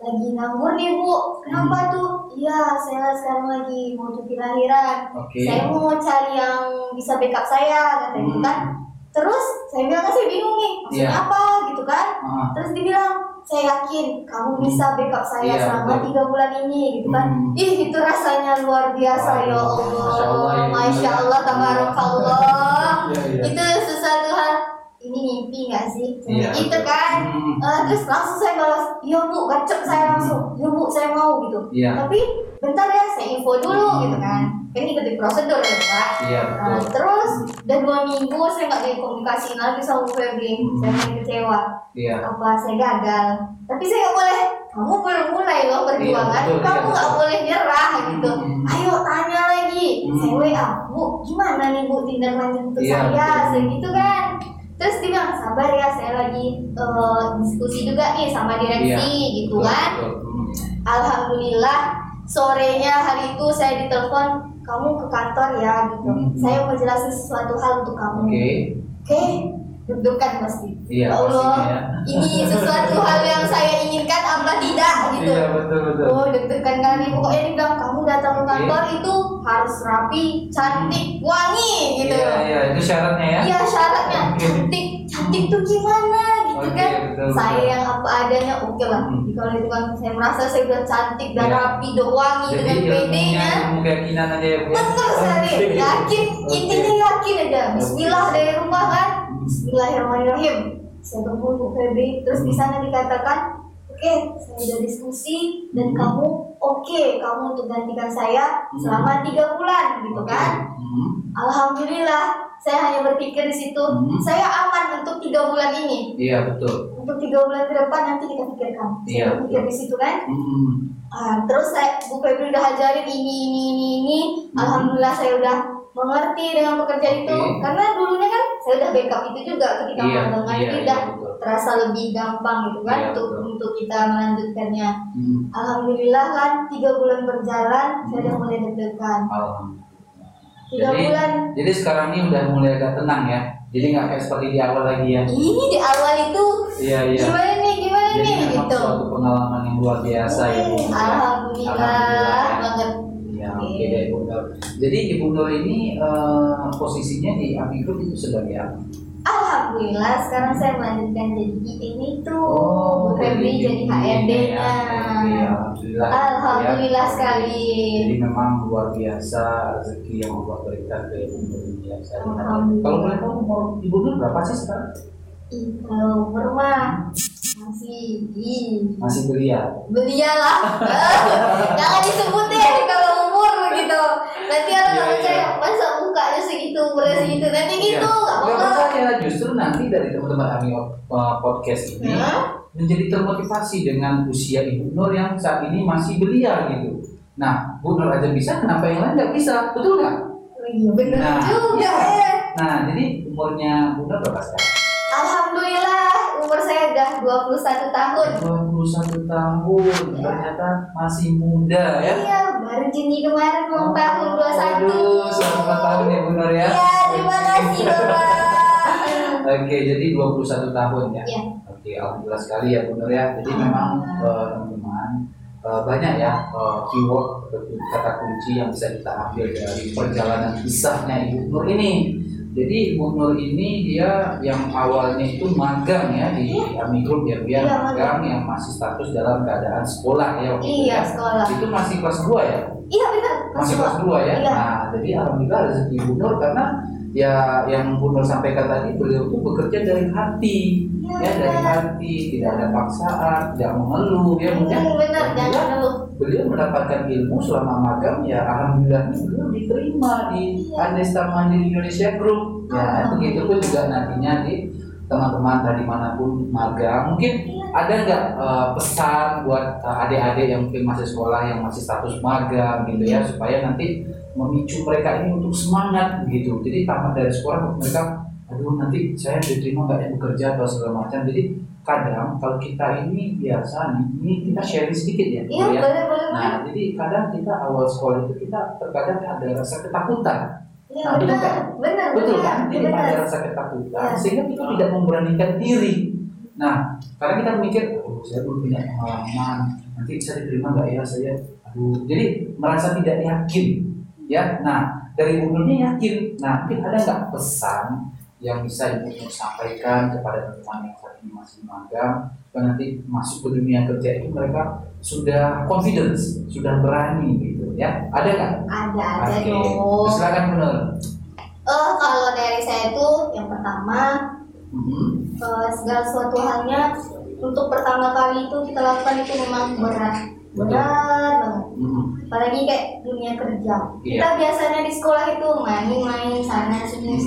Speaker 16: lagi nganggur nih Bu. Kenapa tuh? Iya, saya sekarang lagi mau cuti lahiran. Saya mau cari yang bisa backup saya, katanya gitu kan. Terus saya bilang saya bingung nih, maksudnya apa gitu kan. Terus dibilang, saya yakin kamu bisa backup saya selama 3 bulan ini gitu kan. Itu rasanya luar biasa. Ya Allah, Masya Allah, tabarakallah. Itu sesuatu hal, ini mimpi gak sih? Itu kan. Terus langsung saya balas, iya Bu, gacep saya langsung, iya Bu, saya mau gitu. Tapi bentar ya, saya info dulu gitu kan. Kan ikuti prosedur ya Pak. Terus udah 2 minggu saya nggak dikomunikasiin lagi sama Bu Febri. Saya mulai kecewa. Apa saya gagal? Tapi saya nggak boleh. Kamu belum mulai loh perjuangan. Kamu nggak boleh nyerah gitu. Ayo tanya lagi. Saya WA, Bu, gimana nih Bu tindak lanjut untuk saya? Saya gitu kan. Terus dia bilang, sabar ya, saya lagi diskusi juga nih sama direksi gitu kan. Alhamdulillah sorenya hari itu saya ditelepon, kamu ke kantor ya gitu. Saya mau jelasin sesuatu hal untuk kamu. Oke. deg-degan pasti.
Speaker 17: Iya,
Speaker 16: Ya Allah,
Speaker 17: pastinya ya.
Speaker 16: ini sesuatu hal yang saya inginkan apa tidak gitu.
Speaker 17: Iya, betul.
Speaker 16: Oh, deg-degan kali. Pokoknya dibilang kamu datang ke kantor itu harus rapi, cantik, wangi gitu.
Speaker 17: Iya, itu syaratnya ya.
Speaker 16: Iya, syaratnya. Cantik tuh gimana gitu
Speaker 17: Oke,
Speaker 16: kan.
Speaker 17: betul.
Speaker 16: Saya yang apa adanya oke lah. Kalau itu kan saya merasa saya udah cantik dan
Speaker 17: Iya.
Speaker 16: rapi dan wangi
Speaker 17: Jadi
Speaker 16: dengan PD-nya.
Speaker 17: ilmu keyakinan aja ya, Bu.
Speaker 16: Betul sekali. Yakin, intinya yakin aja. Bismillah dari rumah kan. Bismillahirrahmanirrahim. Saya tunggu Bu Febri. Terus di sana dikatakan, oke, saya udah diskusi dan kamu kamu untuk gantikan saya selama 3 bulan gitu kan. Alhamdulillah, saya hanya berpikir di situ, saya aman untuk 3 bulan ini.
Speaker 17: Iya, betul.
Speaker 16: Untuk 3 bulan ke depan nanti kita pikirkan.
Speaker 17: Iya,
Speaker 16: Saya berpikir di situ kan. Terus Bu Febri udah ajarin ini. Alhamdulillah saya udah mengerti dengan pekerjaan itu. Karena dulunya kan saya udah backup itu juga ketika magang. Jadi udah terasa lebih gampang gitu kan untuk kita melanjutkannya. Alhamdulillah kan 3 bulan berjalan saya udah mulai deg-degan. 3 bulan.
Speaker 17: Jadi sekarang ini udah mulai agak tenang ya. Jadi nggak kayak seperti di awal lagi ya.
Speaker 16: Ini di awal itu
Speaker 17: Iya.
Speaker 16: gimana nih
Speaker 17: Jadi memang
Speaker 16: gitu.
Speaker 17: suatu pengalaman yang luar biasa ya. Bu.
Speaker 16: Alhamdulillah banget.
Speaker 17: Ya, oke deh Bu Nur. Jadi Ibu Nur ini posisinya di AMI Group itu sebagai apa?
Speaker 16: Alhamdulillah sekarang saya melanjutkan jadi ini tuh Bu Febri jadi HRD-nya.
Speaker 17: Alhamdulillah.
Speaker 16: Alhamdulillah sekali.
Speaker 17: Jadi memang luar biasa rezeki yang Allah berikan ke Ibu Nur ini ya.
Speaker 16: Alhamdulillah.
Speaker 17: Kalau boleh tahu umur Ibu Nur berapa sih sekarang?
Speaker 16: Kalau umur mah masih belia lah. Jangan disebut deh kalau umur gitu. Nanti orang nggak percaya masa mukanya segitu umurnya segitu nanti gitu.
Speaker 17: Nggak percaya, justru nanti dari teman-teman AMI Podcast ini menjadi termotivasi dengan usia Ibu Nur yang saat ini masih belia gitu. Nah, Bu Nur aja bisa, kenapa yang lain nggak bisa? Betul nggak?
Speaker 16: Iya benar juga.
Speaker 17: Nah, jadi umurnya Bu Nur berapa sekarang?
Speaker 16: Alhamdulillah umur saya udah 21 tahun.
Speaker 17: 21 tahun, ternyata masih muda ya.
Speaker 16: Iya, baru Juni kemarin ulang tahun 21.
Speaker 17: Aduh, selamat tahun ya Bu Nur ya.
Speaker 16: Iya, terima kasih Bapak.
Speaker 17: Oke, jadi 21 tahun ya.
Speaker 16: Iya.
Speaker 17: Oke, alhamdulillah sekali ya Bu Nur ya. Jadi memang teman-teman banyak ya keyword kata kunci yang bisa kita ambil dari perjalanan kisahnya Ibu Nur ini. Jadi Ibu Nur ini dia yang awalnya itu magang ya di AMI Group ya, dia magang yang masih status dalam keadaan sekolah ya.
Speaker 16: Iya, sekolah.
Speaker 17: Itu masih kelas 2 ya?
Speaker 16: Iya benar.
Speaker 17: Masih kelas 2 ya.
Speaker 16: Iya.
Speaker 17: Nah, jadi alhamdulillah rezeki Ibu Nur karena ya yang Bu Nur sampaikan tadi beliau itu bekerja dari hati. Ya, dari hati, tidak ada paksaan, tidak mengeluh ya.
Speaker 16: Benar, jangan mengeluh.
Speaker 17: Beliau mendapatkan ilmu selama magang ya alhamdulillah beliau diterima di Andesta Mandiri Indonesia Group ya. Begitu pun juga nantinya di teman-teman dari manapun magang. Mungkin ada nggak pesan buat adik-adik yang mungkin masih sekolah yang masih status magang gitu ya, supaya nanti memicu mereka ini untuk semangat gitu. Jadi tamat dari sekolah mereka, aduh nanti saya diterima nggak ya bekerja atau segala macam. Jadi kadang kalau kita ini biasa nih, ini kita sharing sedikit ya.
Speaker 16: Iya,
Speaker 17: ya.
Speaker 16: boleh.
Speaker 17: Nah, jadi kadang kita awal sekolah itu kita terkadang ada rasa ketakutan.
Speaker 16: Iya, benar.
Speaker 17: Betul kan? Jadi ada rasa ketakutan sehingga kita tidak memberanikan diri. Nah, karena kita mikir, saya belum punya pengalaman, nanti bisa diterima nggak ya saya? Jadi merasa tidak yakin, ya. Nah, dari umurnya yakin. Nah, mungkin ada nggak pesan yang bisa Ibu sampaikan kepada teman-teman yang saat ini masih magang, dan nanti masuk ke dunia kerja itu mereka sudah confidence, sudah berani gitu ya? Ada nggak?
Speaker 16: Ada aja
Speaker 17: Oke.
Speaker 16: dong.
Speaker 17: Silakan benar.
Speaker 16: Kalau dari saya tuh yang pertama segala sesuatu halnya untuk pertama kali itu kita lakukan itu memang berat banget. Apalagi kayak dunia kerja. Kita biasanya di sekolah itu main-main sana sini.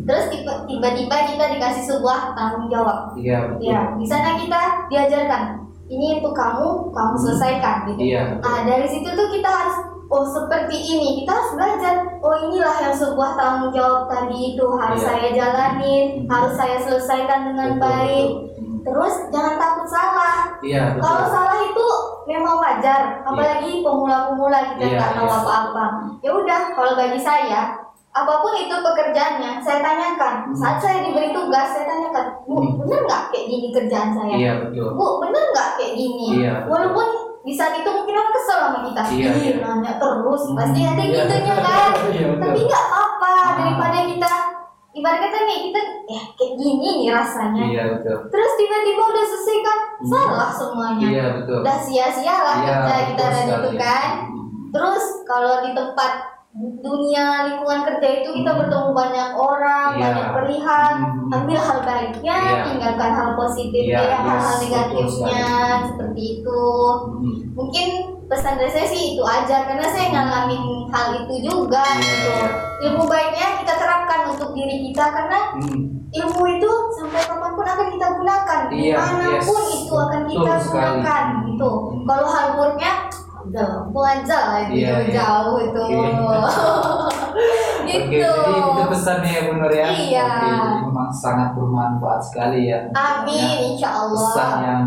Speaker 16: Terus tiba-tiba kita dikasih sebuah tanggung jawab.
Speaker 17: Iya.
Speaker 16: Ya, di sana kita diajarkan ini untuk kamu selesaikan gitu.
Speaker 17: Iya.
Speaker 16: Nah, dari situ tuh kita harus seperti ini, kita harus belajar. Inilah yang sebuah tanggung jawab tadi itu harus saya jalanin, harus saya selesaikan dengan baik. Terus jangan takut salah.
Speaker 17: Iya, betul.
Speaker 16: Kalau salah itu memang wajar, apalagi pemula-pemula kita nggak tahu apa-apa. Ya udah, kalau bagi saya apapun itu pekerjaannya, saya tanyakan. Saat saya diberi tugas, saya tanyakan, Bu, bener nggak kayak gini kerjaan saya?
Speaker 17: Iya, betul.
Speaker 16: Bu, bener nggak kayak gini?
Speaker 17: Iya, betul.
Speaker 16: Walaupun di saat itu mungkin orang kesel sama kita.
Speaker 17: Iya, iya.
Speaker 16: Nanya terus, pasti ada
Speaker 17: Iya.
Speaker 16: gitunya kan.
Speaker 17: Iya, betul.
Speaker 16: Tapi nggak apa-apa, daripada kita ibarat kata nih, kita kayak gini nih rasanya.
Speaker 17: Iya, betul.
Speaker 16: Terus tiba-tiba udah selesai kan, salah semuanya.
Speaker 17: Iya, betul.
Speaker 16: Udah sia-sia lah
Speaker 17: Iya,
Speaker 16: kerja kita
Speaker 17: betul
Speaker 16: dan itu
Speaker 17: sekali.
Speaker 16: kan. Terus kalau di tempat dunia lingkungan kerja itu kita bertemu banyak orang,
Speaker 17: Iya.
Speaker 16: banyak pilihan, ambil hal baiknya,
Speaker 17: Iya.
Speaker 16: tinggalkan hal positifnya,
Speaker 17: Iya,
Speaker 16: hal-hal
Speaker 17: yes,
Speaker 16: negatifnya,
Speaker 17: betul
Speaker 16: seperti itu. Mungkin pesan dari saya sih itu aja, karena saya ngalamin hal itu juga gitu. Ilmu baiknya kita terapkan untuk diri kita, karena ilmu itu sampai kapanpun akan kita gunakan,
Speaker 17: Iya,
Speaker 16: dimanapun
Speaker 17: yes.
Speaker 16: itu akan kita
Speaker 17: Betul sekali.
Speaker 16: gunakan gitu. Kalau hal buruknya udah aja lah gitu,
Speaker 17: Iya, iya.
Speaker 16: jauh itu.
Speaker 17: Oke,
Speaker 16: Gitu.
Speaker 17: jadi itu pesannya ya Bu Nur ya.
Speaker 16: Iya.
Speaker 17: Oke, jadi memang sangat bermanfaat sekali ya.
Speaker 16: Amin, insya Allah.
Speaker 17: Pesan yang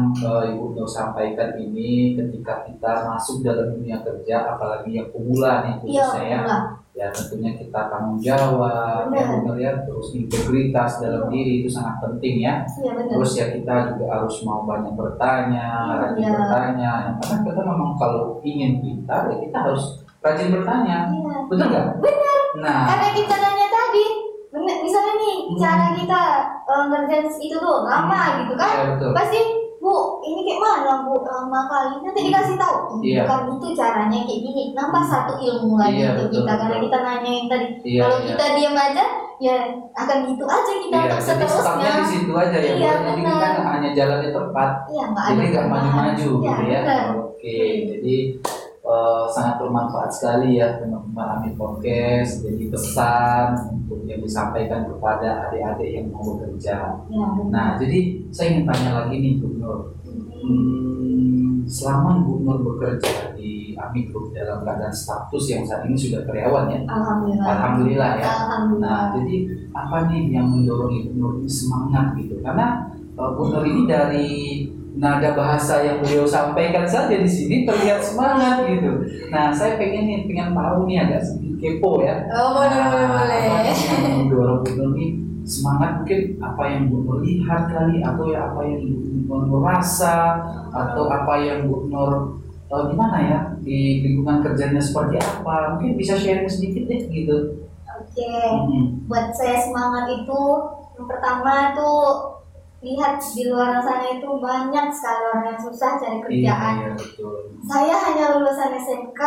Speaker 17: Ibu Nur sampaikan ini ketika kita masuk dalam dunia kerja, apalagi yang pemula nih
Speaker 16: Iya,
Speaker 17: khususnya ya.
Speaker 16: pemula.
Speaker 17: Ya tentunya kita tanggung jawab, ya
Speaker 16: Benar.
Speaker 17: benar ya, terus integritas dalam diri itu sangat penting ya.
Speaker 16: Iya, benar.
Speaker 17: Terus ya kita juga harus mau banyak bertanya, rajin
Speaker 16: Iya.
Speaker 17: bertanya. Karena kita memang kalau ingin pintar ya kita harus rajin bertanya.
Speaker 16: Iya.
Speaker 17: Betul nggak?
Speaker 16: Benar.
Speaker 17: Nah.
Speaker 16: Karena kita nanya tadi, bener, misalnya nih cara kita ngerjain itu tuh lama gitu kan,
Speaker 17: Iya, betul.
Speaker 16: pasti Bu, ini kayak mana Bu lama kali, nanti dikasih tahu.
Speaker 17: Iya.
Speaker 16: Bukan itu caranya kayak gini, nambah satu ilmu lagi
Speaker 17: Iya,
Speaker 16: untuk
Speaker 17: betul,
Speaker 16: kita, karena
Speaker 17: betul.
Speaker 16: kita nanya yang tadi.
Speaker 17: Iya,
Speaker 16: Kalau
Speaker 17: iya.
Speaker 16: kita diam aja, ya akan gitu aja kita
Speaker 17: Iya,
Speaker 16: untuk
Speaker 17: jadi
Speaker 16: seterusnya.
Speaker 17: stopnya di situ aja ya.
Speaker 16: Iya,
Speaker 17: Bu. Jadi
Speaker 16: benar.
Speaker 17: kita hanya jalannya tepat.
Speaker 16: Iya, nggak
Speaker 17: Jadi
Speaker 16: ada
Speaker 17: nggak
Speaker 16: perubahan.
Speaker 17: maju-maju
Speaker 16: Iya,
Speaker 17: gitu ya.
Speaker 16: benar.
Speaker 17: Oke, jadi sangat bermanfaat sekali ya teman-teman Amin Podcast. Jadi pesan untuk yang disampaikan kepada adik-adik yang mau bekerja.
Speaker 16: Iya, benar.
Speaker 17: Nah, jadi saya ingin tanya lagi nih Bu Nur. Selama Bu Nur bekerja di Amin Group dalam keadaan status yang saat ini sudah karyawan ya.
Speaker 16: Alhamdulillah.
Speaker 17: Alhamdulillah ya.
Speaker 16: Alhamdulillah.
Speaker 17: Nah, jadi apa nih yang mendorong Ibu Nur ini semangat gitu? Karena Bu Nur ini dari nada bahasa yang beliau sampaikan saja di sini terlihat semangat gitu. Nah, saya pengen tahu nih, agak sedikit kepo ya.
Speaker 16: Oh, boleh.
Speaker 17: Apa yang mendorong Bu Nur ini semangat, mungkin apa yang Bu Nur lihat kali, atau ya apa yang Bu Nur rasa, atau apa yang Bu Nur gimana ya di lingkungan kerjanya seperti apa, mungkin bisa sharing sedikit deh gitu.
Speaker 16: Oke, buat saya semangat itu yang pertama tuh lihat di luar sana itu banyak sekali orang yang susah cari kerjaan.
Speaker 17: Iya, betul.
Speaker 16: Saya hanya lulusan SMK,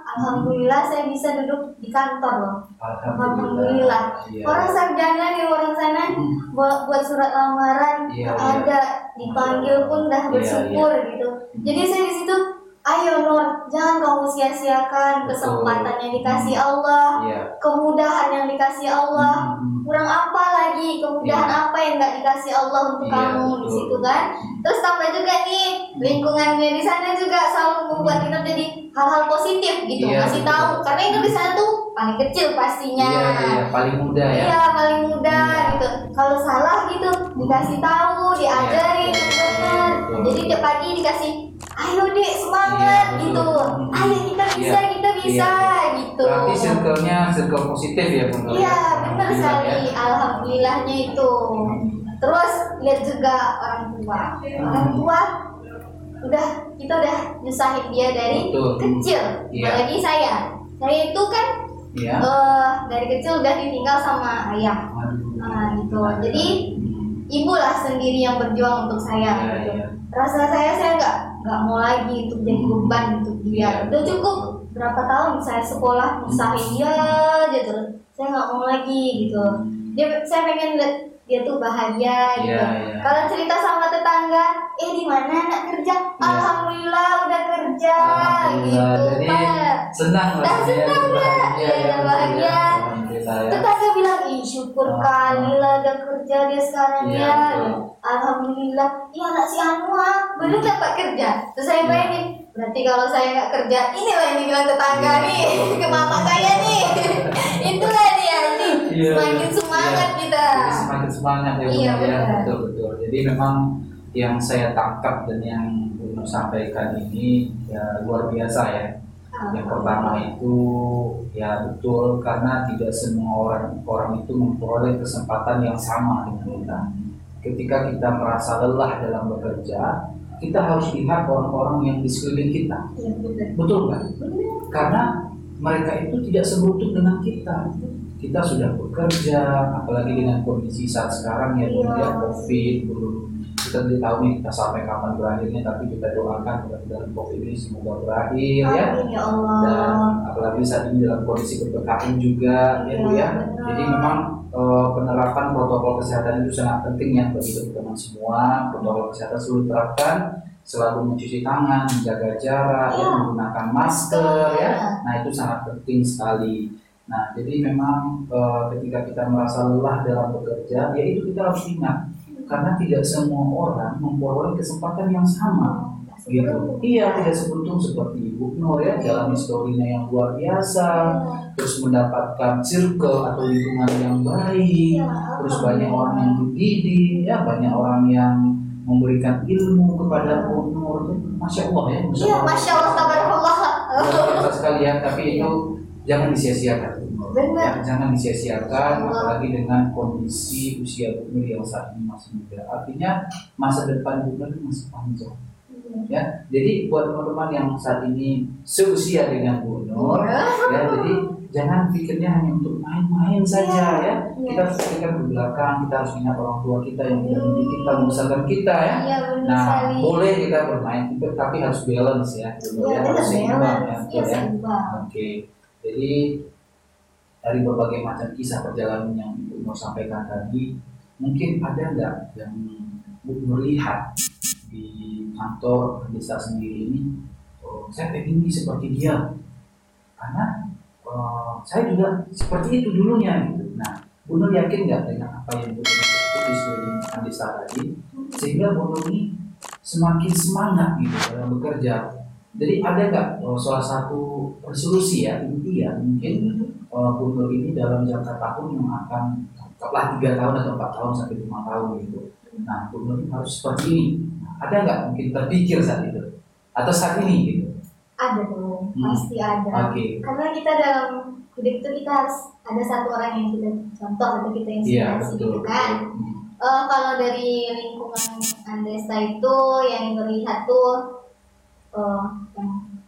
Speaker 16: alhamdulillah saya bisa duduk di kantor loh. Alhamdulillah.
Speaker 17: Iya.
Speaker 16: Orang sarjana di luar sana buat surat lamaran
Speaker 17: Iya,
Speaker 16: ada, dipanggil pun dah
Speaker 17: Iya,
Speaker 16: bersyukur gitu. Jadi saya di situ, ayo Nur, jangan kamu sia-siakan kesempatan yang dikasih Allah,
Speaker 17: Iya.
Speaker 16: kemudahan yang dikasih Allah. Kurang apa lagi, kemudahan
Speaker 17: Iya.
Speaker 16: apa yang nggak dikasih Allah untuk
Speaker 17: Iya,
Speaker 16: kamu di
Speaker 17: betul.
Speaker 16: situ kan? Terus tambah juga nih lingkungannya di sana juga selalu membuat kita jadi hal-hal positif gitu,
Speaker 17: Iya,
Speaker 16: kasih
Speaker 17: betul.
Speaker 16: tahu. Karena itu di sana tuh paling kecil pastinya.
Speaker 17: Iya, paling mudah ya.
Speaker 16: Iya, paling mudah gitu. Kalau salah gitu dikasih tahu, diajarin yang benar. Jadi tiap pagi dikasih, ayo dek semangat gitu. Ayo kita bisa,
Speaker 17: Iya,
Speaker 16: kita bisa gitu.
Speaker 17: Berarti circle-nya circle positif ya Bu Nur?
Speaker 16: Iya, benar
Speaker 17: Alhamdulillah
Speaker 16: sekali.
Speaker 17: ya.
Speaker 16: Alhamdulillahnya itu. Terus lihat juga orang tua. Orang tua kita udah nyusahin dia dari
Speaker 17: Betul.
Speaker 16: kecil.
Speaker 17: Iya.
Speaker 16: Apalagi saya. Saya itu kan
Speaker 17: Iya.
Speaker 16: dari kecil udah ditinggal sama ayah. Nah, gitu. Jadi ibu lah sendiri yang berjuang untuk saya.
Speaker 17: Iya,
Speaker 16: gitu.
Speaker 17: iya.
Speaker 16: Rasa saya nggak mau lagi untuk jadi beban untuk dia. Udah cukup berapa tahun saya sekolah nyusahin dia aja terus. Saya nggak mau lagi gitu. Saya pengen lihat dia tuh bahagia gitu.
Speaker 17: Iya.
Speaker 16: Kalau cerita sama tetangga, di mana anak kerja? Alhamdulillah udah kerja
Speaker 17: Alhamdulillah.
Speaker 16: gitu.
Speaker 17: Jadi
Speaker 16: Pak.
Speaker 17: senang
Speaker 16: Dah
Speaker 17: rasanya
Speaker 16: senang dah.
Speaker 17: bahagia
Speaker 16: Iya,
Speaker 17: ya,
Speaker 16: dah bahagia.
Speaker 17: Alhamdulillah ya.
Speaker 16: Tetangga bilang, syukur kali lah dia kerja dia sekarang
Speaker 17: Iya,
Speaker 16: ya.
Speaker 17: betul.
Speaker 16: Alhamdulillah. Iya anak si Anwar belum dapat kerja. Terus saya bayangin, berarti kalau saya nggak kerja, inilah yang dibilang tetangga nih ke mama saya nih. Itulah dia nih.
Speaker 17: Iya.
Speaker 16: Semakin semangat
Speaker 17: Iya.
Speaker 16: kita.
Speaker 17: Jadi semakin semangat ya Bu
Speaker 16: Iya,
Speaker 17: Nur ya.
Speaker 16: benar.
Speaker 17: Betul. Jadi memang yang saya tangkap dan yang Bu Nur sampaikan ini ya luar biasa ya. Yang pertama itu ya betul, karena tidak semua orang itu memperoleh kesempatan yang sama dengan kita. Ketika kita merasa lelah dalam bekerja, kita harus lihat orang-orang yang di sekeliling kita. Betul kan? Karena mereka itu tidak seberuntung dengan kita. Kita sudah bekerja, apalagi dengan kondisi saat sekarang ya, COVID, kita tidak tahu nih kita sampai kapan berakhirnya, tapi kita doakan mudah-mudahan COVID ini semoga berakhir ya. Dan apalagi saat ini dalam kondisi PPKM juga ya Bu ya. Jadi memang penerapan protokol kesehatan itu sangat penting ya bagi teman-teman semua. Protokol kesehatan selalu terapkan, selalu mencuci tangan, menjaga jarak, ya, menggunakan masker ya. Nah itu sangat penting sekali. Nah jadi memang ketika kita merasa lelah dalam bekerja, ya itu kita harus ingat. Karena tidak semua orang memperoleh kesempatan yang sama, gitu. Iya, tidak seberuntung seperti Ibu Nur ya, dalam historinya yang luar biasa, terus mendapatkan circle atau lingkungan yang baik, terus banyak orang yang mendidik, ya, banyak orang yang memberikan ilmu kepada Bu Nur. Masya Allah ya.
Speaker 16: Iya, Masya Allah, tabarakallah.
Speaker 17: Luar biasa sekali ya, tapi itu jangan disia-siakan. Ya, jangan disia-siakan, apalagi dengan kondisi usia Bu Nur yang saat ini masih muda. Artinya masa depan Bu Nur masih panjang. Ya, jadi buat teman-teman yang saat ini seusia dengan Bu Nur, ya, jadi jangan pikirnya hanya untuk main-main saja ya. Kita harus pikirkan ke belakang, kita harus ingat orang tua kita yang sudah mendidik kita, membesarkan kita ya. Nah, boleh kita bermain, tapi harus balance ya, harus seimbang ya. Oke, jadi dari berbagai macam kisah perjalanan yang Ibu Nur sampaikan tadi, mungkin ada nggak yang Ibu Nur lihat di kantor desa sendiri ini, saya pengen ini seperti dia, karena saya juga seperti itu dulunya gitu. Nah, Bu Nur yakin nggak dengan apa yang Bu Nur itu di sekeliling desa tadi, sehingga Bu Nur ini semakin semangat gitu dalam bekerja. Jadi ada nggak salah satu resolusi ya, impian mungkin Bu Nur ini dalam jangka tahun yang akan telah 3 tahun atau 4 tahun sampai 5 tahun gitu. Nah, Bu Nur harus seperti ini. Nah, ada nggak mungkin terpikir saat itu atau saat ini gitu?
Speaker 16: Ada dong, pasti ada. Karena kita dalam hidup itu kita harus ada satu orang yang kita contoh atau kita inspirasi gitu kan. Kalau dari lingkungan Andesta itu yang terlihat tuh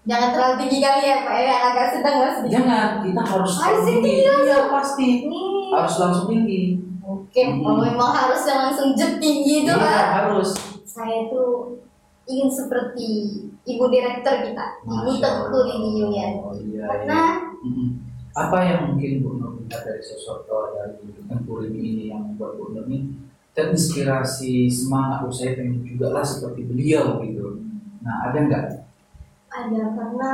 Speaker 16: jangan terlalu tinggi kali ya Pak, yang agak sedang lah sedikit.
Speaker 17: Jangan, kita harus tinggi. Iya pasti, harus langsung tinggi.
Speaker 16: Oke, kalau memang harus langsung jet tinggi itu Pak.
Speaker 17: Harus.
Speaker 16: Saya tuh ingin seperti Ibu Direktur kita, Ibu Tengku Rini Yulianti. Karena
Speaker 17: apa yang mungkin Bu Nur lihat dari sosok dari Tengku Rini ini yang membuat Bu Nur ini terinspirasi semangat, saya pengen juga lah seperti beliau gitu. Nah, ada nggak?
Speaker 16: Ada, karena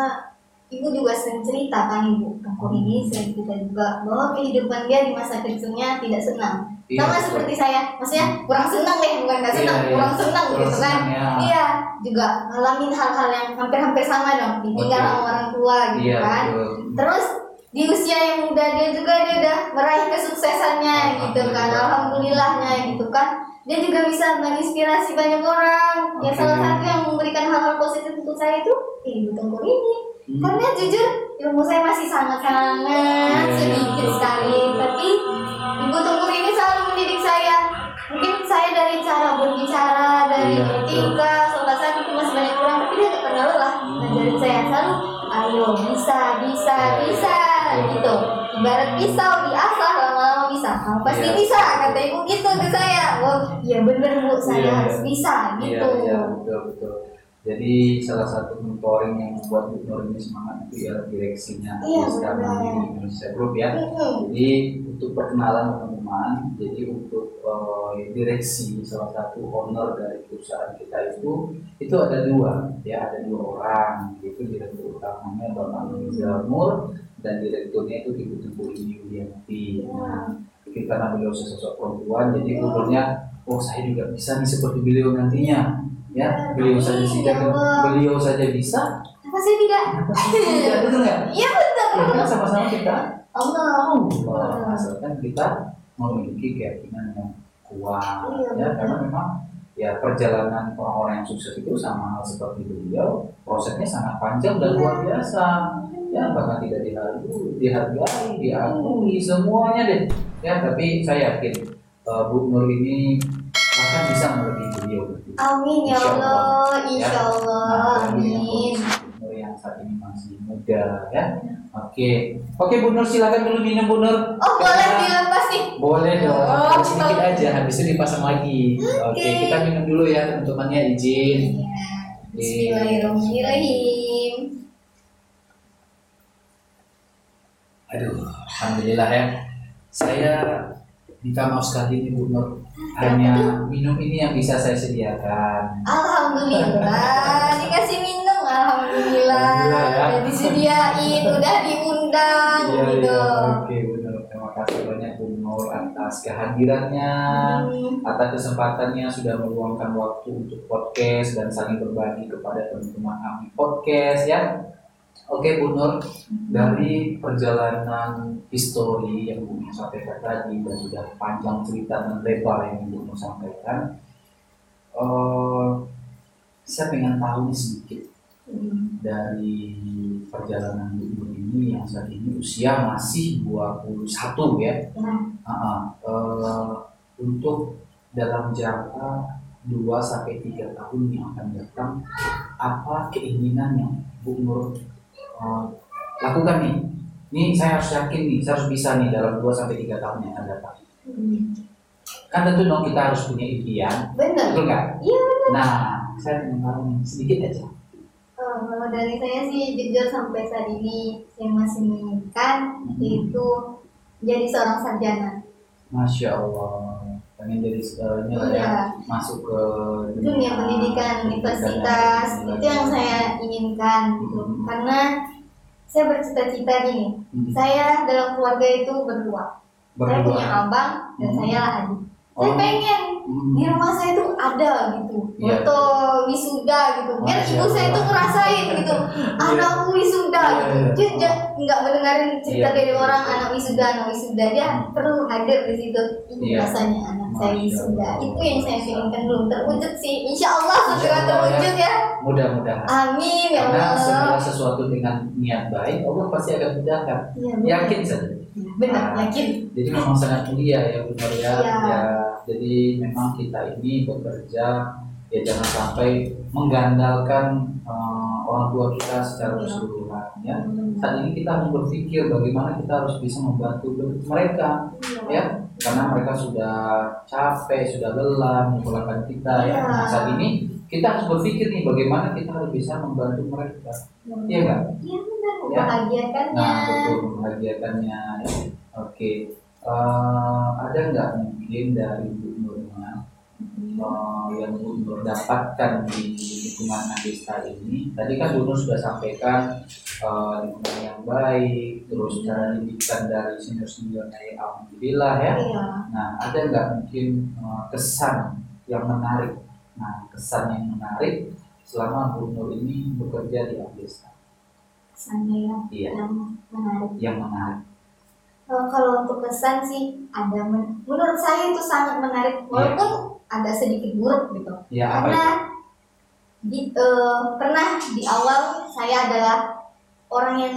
Speaker 16: Ibu juga sering cerita kan Ibu Tengku ini sering cerita juga bahwa kehidupan dia di masa kecilnya tidak senang. Sama seperti saya, maksudnya kurang senang deh, bukan nggak senang, kurang senang gitu kan. Iya, juga ngalamin hal-hal yang hampir-hampir sama dong, ditinggal sama orang tua gitu kan. Terus di usia yang muda dia udah meraih kesuksesannya gitu kan, alhamdulillahnya gitu kan. Dia juga bisa menginspirasi banyak orang. Ya salah satu yang memberikan hal-hal positif untuk saya itu Ibu Tengku ini. Karena jujur ilmu saya masih sangat-sangat sedikit sekali, tapi Ibu Tengku ini selalu mendidik saya. Mungkin saya dari cara berbicara, dari etika, soal saya mungkin masih banyak kurang, tapi dia tidak pernah lelah ngajarin saya selalu, ayo bisa gitu. Ibarat pisau diasah lama-lama bisa, pasti bisa kata Ibu gitu ke saya. Oh iya bener Bu, saya harus bisa gitu.
Speaker 17: Iya betul. Jadi salah satu mentoring yang membuat Bu Nur ini semangat itu ya direksinya Andesta Mandiri Indonesia Group ya. Jadi untuk perkenalan teman-teman, jadi untuk direksi salah satu owner dari perusahaan kita itu ada 2 ya, ada 2 orang, yaitu direktur utamanya Bapak Nurul Nur dan direkturnya itu Ibu Tengku Rini Yulianti. Nah, karena beliau sosok perempuan, jadi umurnya saya juga bisa nih seperti beliau nantinya. Ya, beliau saja bisa.
Speaker 16: Apa sih tidak?
Speaker 17: Betul nggak?
Speaker 16: Iya betul.
Speaker 17: Kita sama-sama kita.
Speaker 16: Allah.
Speaker 17: Asalkan kita memiliki keyakinan yang kuat. Ya, karena memang ya perjalanan orang-orang yang sukses itu sama hal seperti beliau, prosesnya sangat panjang dan luar biasa. Ya, bahkan tidak dihargai, diakui semuanya deh. Ya, tapi saya yakin Bu Nur ini akan bisa melebihi beliau.
Speaker 16: Amin ya Allah, insya Allah, amin.
Speaker 17: Bu Nur yang saat ini masih muda, ya. Oke, Bu Nur, silakan dulu minum, Bu Nur.
Speaker 16: Oh, boleh dilepas nih?
Speaker 17: Boleh dong,
Speaker 16: Oh,
Speaker 17: sedikit aja, habis itu dipasang lagi. Oke, kita minum dulu ya teman-temannya, izin.
Speaker 16: Bismillahirrahmanirrahim.
Speaker 17: Aduh, alhamdulillah ya. Saya minta maaf sekali nih Bu Nur, hanya minum ini yang bisa saya sediakan.
Speaker 16: Alhamdulillah, dikasih minum, alhamdulillah. Udah disediain, udah diundang gitu.
Speaker 17: Oke, Bu Nur, terima kasih banyak Bu Nur atas kehadirannya, atas kesempatannya sudah meluangkan waktu untuk podcast dan saling berbagi kepada teman-teman kami podcast ya. Oke Bu Nur, dari perjalanan histori yang Bu Nur sampaikan tadi dan sudah panjang cerita dan lebar yang Bu Nur sampaikan, saya pengen tahu sedikit dari perjalanan Bu Nur ini yang saat ini usia masih 21 ya. Untuk dalam jangka 2-3 tahun yang akan datang, apa keinginan yang Bu Nur lakukan nih? Ini saya harus yakin nih, saya harus bisa nih dalam 2-3 tahun yang akan datang. Kan tentu dong kita harus punya impian.
Speaker 16: Benar.
Speaker 17: Betul nggak?
Speaker 16: Iya benar.
Speaker 17: Nah, saya ingin tahu nih, sedikit aja.
Speaker 16: Kalau dari saya sih jujur sampai saat ini saya masih menginginkan yaitu jadi seorang sarjana.
Speaker 17: Masya Allah, pengen jadi masuk ke
Speaker 16: dunia pendidikan universitas, itu yang saya inginkan gitu. Karena saya bercita-cita gini, saya dalam keluarga itu berdua. Saya punya abang dan saya lah adik. Saya pengen di rumah saya itu ada gitu foto wisuda gitu, biar ibu saya itu ngerasain gitu anakku wisuda gitu. Dia nggak mendengarin cerita dari orang anak wisuda, dia perlu hadir di situ. Ini rasanya anak saya wisuda. Itu yang saya inginkan, belum terwujud sih. Insya Allah segera terwujud ya.
Speaker 17: Mudah-mudahan.
Speaker 16: Amin ya Allah.
Speaker 17: Karena segala sesuatu dengan niat baik, Allah pasti akan mudahkan. Yakin saja.
Speaker 16: Benar, yakin.
Speaker 17: Jadi memang sangat mulia ya benar ya.
Speaker 16: Ya.
Speaker 17: Jadi memang kita ini bekerja ya jangan sampai menggandalkan orang tua kita secara keseluruhan ya. Saat ini kita harus berpikir bagaimana kita harus bisa membantu mereka ya, karena mereka sudah capek, sudah lelah memulangkan kita ya. Nah, saat ini kita harus berpikir nih bagaimana kita harus bisa membantu mereka. Iya enggak?
Speaker 16: Iya benar, membahagiakannya.
Speaker 17: Nah, betul, membahagiakannya ya. Oke. Ada nggak mungkin dari Bu Nurnya yang Bu Nur dapatkan di lingkungan Andesta ini? Tadi kan Bu Nur sudah sampaikan lingkungan yang baik, terus cara didikan dari senior-seniornya, alhamdulillah ya. Nah, ada nggak mungkin kesan yang menarik? Nah, kesan yang menarik selama Bu Nur ini bekerja di Andesta.
Speaker 16: Kesannya yang menarik.
Speaker 17: Yang menarik.
Speaker 16: Kalau untuk kesan sih ada, menurut saya itu sangat menarik walaupun ada sedikit buruk gitu. Karena pernah di awal saya adalah orang yang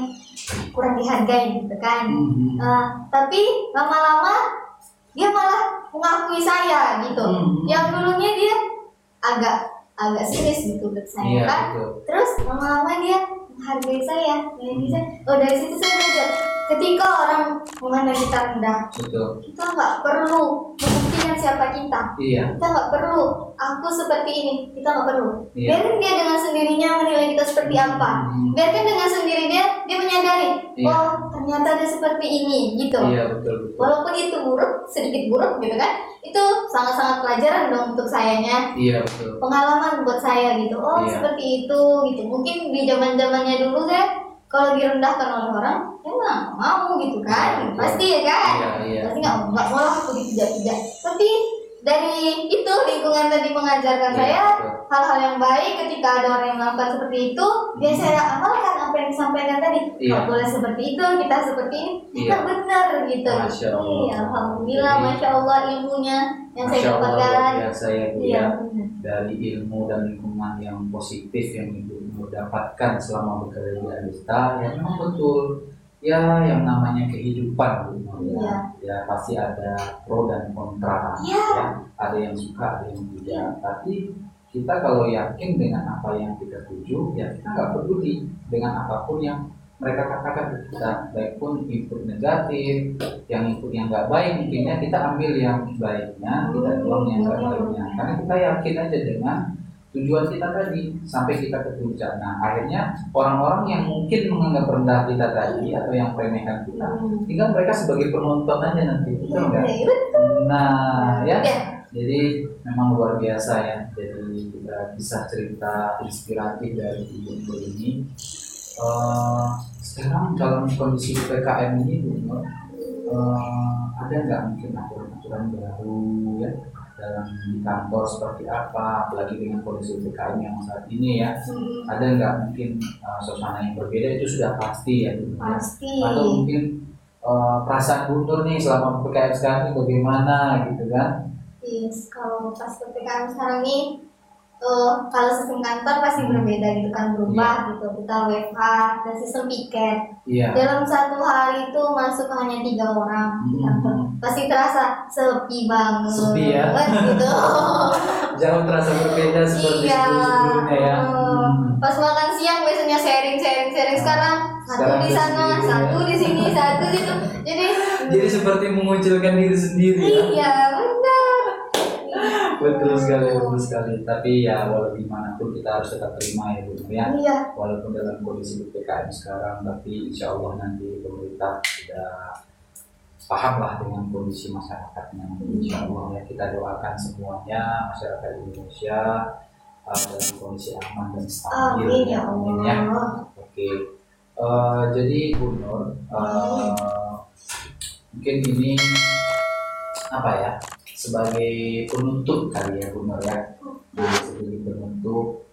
Speaker 16: kurang dihargai gitu kan. Tapi lama-lama dia malah mengakui saya gitu. Yang dulunya dia agak sinis gitu ke saya kan. Terus lama-lama dia menghargai saya. Dari situ saya belajar. Ketika orang memandang kita rendah, kita nggak perlu membuktikan siapa kita. Kita nggak perlu aku seperti ini, kita nggak perlu. Biarkan dia dengan sendirinya menilai kita seperti apa. Biarkan dengan sendirinya dia menyadari, oh ternyata dia seperti ini, gitu. Walaupun itu buruk, sedikit buruk, gitu kan? Itu sangat-sangat pelajaran dong untuk sayanya. Pengalaman buat saya gitu. Oh seperti itu, gitu. Mungkin di zaman-zamannya dulu saya kalau direndahkan oleh orang, emang mau gitu kan, pasti ya kan, pasti nggak mau lah aku dipijak-pijak. Tapi dari itu lingkungan tadi mengajarkan saya hal-hal yang baik. Ketika ada orang yang melakukan seperti itu, ya saya amalkan apa yang disampaikan tadi. Nggak boleh seperti itu, kita seperti ini, kita benar gitu. Alhamdulillah, masya Allah ilmunya yang saya dapatkan.
Speaker 17: Iya. dari ilmu dan lingkungan yang positif yang Ibu Nur dapatkan selama bekerja di Andesta, ya memang betul. Ya, yang namanya kehidupan, Bu Nur, ya pasti ada pro dan kontra, ya. Ada yang suka, ada yang tidak. Tapi kita kalau yakin dengan apa yang kita tuju, ya kita nggak peduli dengan apapun yang mereka katakan ke kita, baik pun input negatif, yang input yang nggak baik, mungkinnya kita ambil yang baiknya, kita buang yang nggak baiknya. Karena kita yakin aja dengan tujuan kita tadi sampai kita ke puncak. Nah, akhirnya orang-orang yang mungkin menganggap rendah kita tadi atau yang meremehkan kita, tinggal mereka sebagai penonton aja nanti, betul nggak? Nah, ya. Jadi memang luar biasa ya. Jadi kita bisa cerita inspiratif dari Ibu Nur ini. Sekarang dalam kondisi PPKM ini, Bu Nur, ada nggak mungkin aturan-aturan baru ya? Dalam di kantor seperti apa, apalagi dengan kondisi PPKM yang saat ini ya, ada nggak mungkin suasana yang berbeda? Itu sudah pasti ya,
Speaker 16: pasti.
Speaker 17: Atau mungkin perasaan Bu Nur nih selama PPKM sekarang ini bagaimana gitu kan?
Speaker 16: Yes, kalau pas PPKM sekarang ini, kalau sistem kantor pasti berbeda gitu kan, berubah gitu. Kita WFH dan sistem piket. Dalam satu hari itu masuk hanya 3 orang di kantor. Pasti terasa sepi banget.
Speaker 17: Sepi ya.
Speaker 16: Gitu.
Speaker 17: Jauh terasa berbeda seperti sebelum-sebelumnya ya.
Speaker 16: Pas makan siang biasanya sharing. Sekarang satu di sana, satu di sini, satu di situ. Jadi
Speaker 17: seperti mengucilkan diri sendiri.
Speaker 16: Iya, benar.
Speaker 17: Betul sekali. Tapi ya walau gimana pun kita harus tetap terima ya Bu Nur ya. Walaupun dalam kondisi PPKM sekarang, tapi insya Allah nanti pemerintah sudah paham lah dengan kondisi masyarakatnya. Insya Allah ya, kita doakan semuanya masyarakat Indonesia dalam kondisi aman dan stabil. Amin ya. Oke. Jadi Bu Nur, mungkin ini apa ya? Sebagai penutup kali ya Bu Nur ya. Nah, sebagai penutup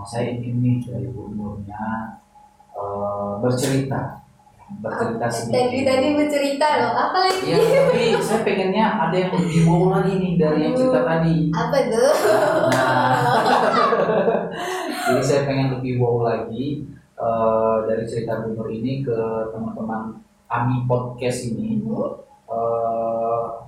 Speaker 17: saya ingin nih dari Bu Nurnya bercerita sedikit.
Speaker 16: Tadi bercerita loh, apa lagi?
Speaker 17: Ya, tapi saya pengennya ada yang lebih wow lagi nih dari yang cerita tadi.
Speaker 16: Apa tuh?
Speaker 17: Nah, jadi saya pengen lebih wow lagi dari cerita Bu Nur ini ke teman-teman AMI Podcast ini.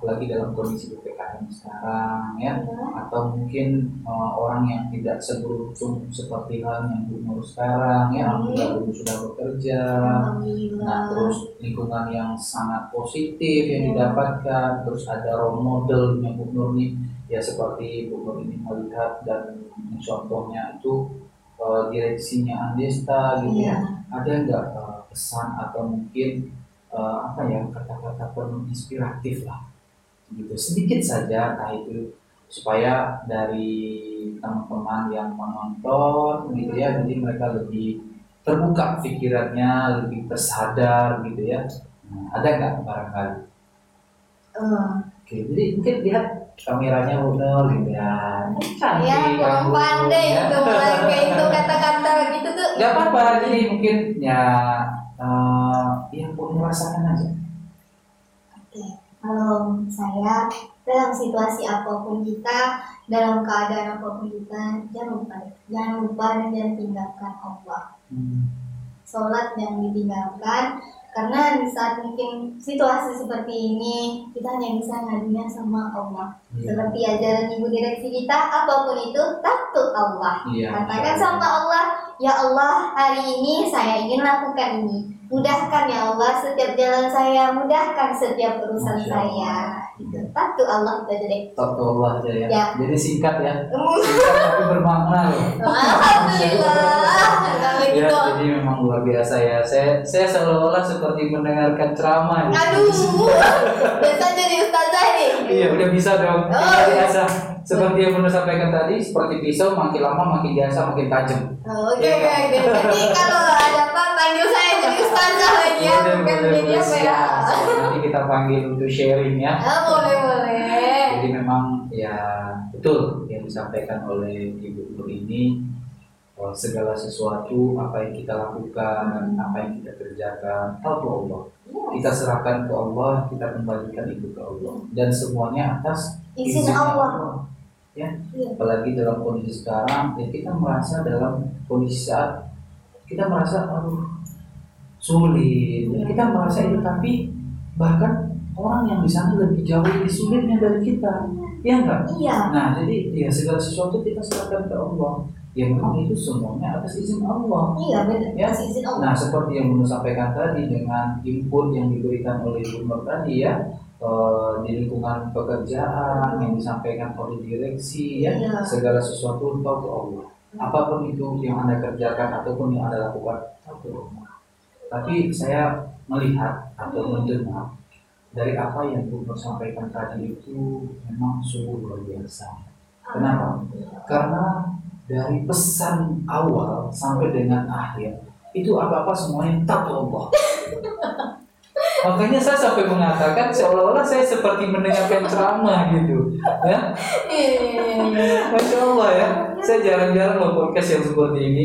Speaker 17: Apalagi dalam kondisi PPKM sekarang ya, atau mungkin orang yang tidak seberuntung seperti halnya Bu Nur sekarang ya, sudah bekerja, nah terus lingkungan yang sangat positif yang didapatkan, terus ada role modelnya Bu Nur nih ya, seperti Bu Nur ini melihat dan contohnya itu direksinya Andesta gitu ya. Ada nggak pesan atau mungkin apa ya, kata-kata penuh inspiratif lah gitu, sedikit saja, entah itu supaya dari teman-teman yang menonton gitu ya, jadi mereka lebih terbuka pikirannya, lebih tersadar gitu ya. Ada nggak barangkali? Oke, jadi mungkin lihat kameranya Bu Nur gitu ya.
Speaker 16: Ya, kurang pandai itu kayak itu kata-kata gitu tuh.
Speaker 17: Gak apa-apa, jadi mungkin ya yang Bu Nur rasakan aja.
Speaker 16: Oke, kalau saya dalam situasi apapun kita, dalam keadaan apapun kita, jangan lupa dan jangan tinggalkan Allah. Sholat jangan ditinggalkan, karena di saat mungkin situasi seperti ini kita hanya bisa ngadunya sama Allah. Seperti ajaran ibu direksi kita, apapun itu takut Allah. Katakan sama Allah, ya Allah, hari ini saya ingin lakukan ini. Mudahkan ya Allah setiap jalan saya, mudahkan setiap urusan saya. Takut Allah itu aja deh.
Speaker 17: Takut Allah aja ya. Jadi singkat ya. Singkat tapi bermakna loh.
Speaker 16: Alhamdulillah.
Speaker 17: Ya, jadi memang luar biasa ya. Saya seolah-olah seperti mendengarkan ceramah.
Speaker 16: Aduh, biasa jadi ustazah nih.
Speaker 17: Iya, udah bisa dong. Biasa. Seperti yang Bunda sampaikan tadi, seperti pisau makin lama makin biasa makin tajam.
Speaker 16: Oke. Jadi kalau ada apa panggil saya jadi ustazah lagi ya, bukan jadi apa ya.
Speaker 17: Nanti kita panggil untuk sharing ya.
Speaker 16: Boleh.
Speaker 17: Jadi memang ya betul yang disampaikan oleh Ibu Nur ini, segala sesuatu apa yang kita lakukan, apa yang kita kerjakan, tahu Allah. Kita serahkan ke Allah, kita kembalikan itu ke Allah, dan semuanya atas
Speaker 16: izin Allah.
Speaker 17: ya. Apalagi dalam kondisi sekarang, ya kita merasa dalam kondisi saat kita merasa sulit, kita merasa itu, tapi bahkan orang yang di sana lebih jauh lebih sulitnya dari kita, ya enggak?
Speaker 16: Iya.
Speaker 17: Nah, jadi ya segala sesuatu kita serahkan ke Allah. Ya memang itu semuanya atas izin Allah.
Speaker 16: Iya benar.
Speaker 17: Ya.
Speaker 16: Atas izin Allah.
Speaker 17: Nah, seperti yang Bunu sampaikan tadi dengan input yang diberikan oleh Gubernur tadi ya, di lingkungan pekerjaan yang disampaikan oleh direksi ya,
Speaker 16: Iya.
Speaker 17: segala sesuatu tahu ke Allah. Apapun itu yang Anda kerjakan ataupun yang Anda lakukan, tahu ke Allah. Tapi saya melihat atau mendengar dari apa yang Gubernur sampaikan tadi itu memang sungguh luar biasa. Kenapa? Karena dari pesan awal sampai dengan akhir itu apa-apa semuanya tak Allah. Makanya saya sampai mengatakan seolah-olah saya seperti mendengarkan ceramah gitu, ya. Masya Allah ya. Saya jarang-jarang loh podcast yang seperti ini.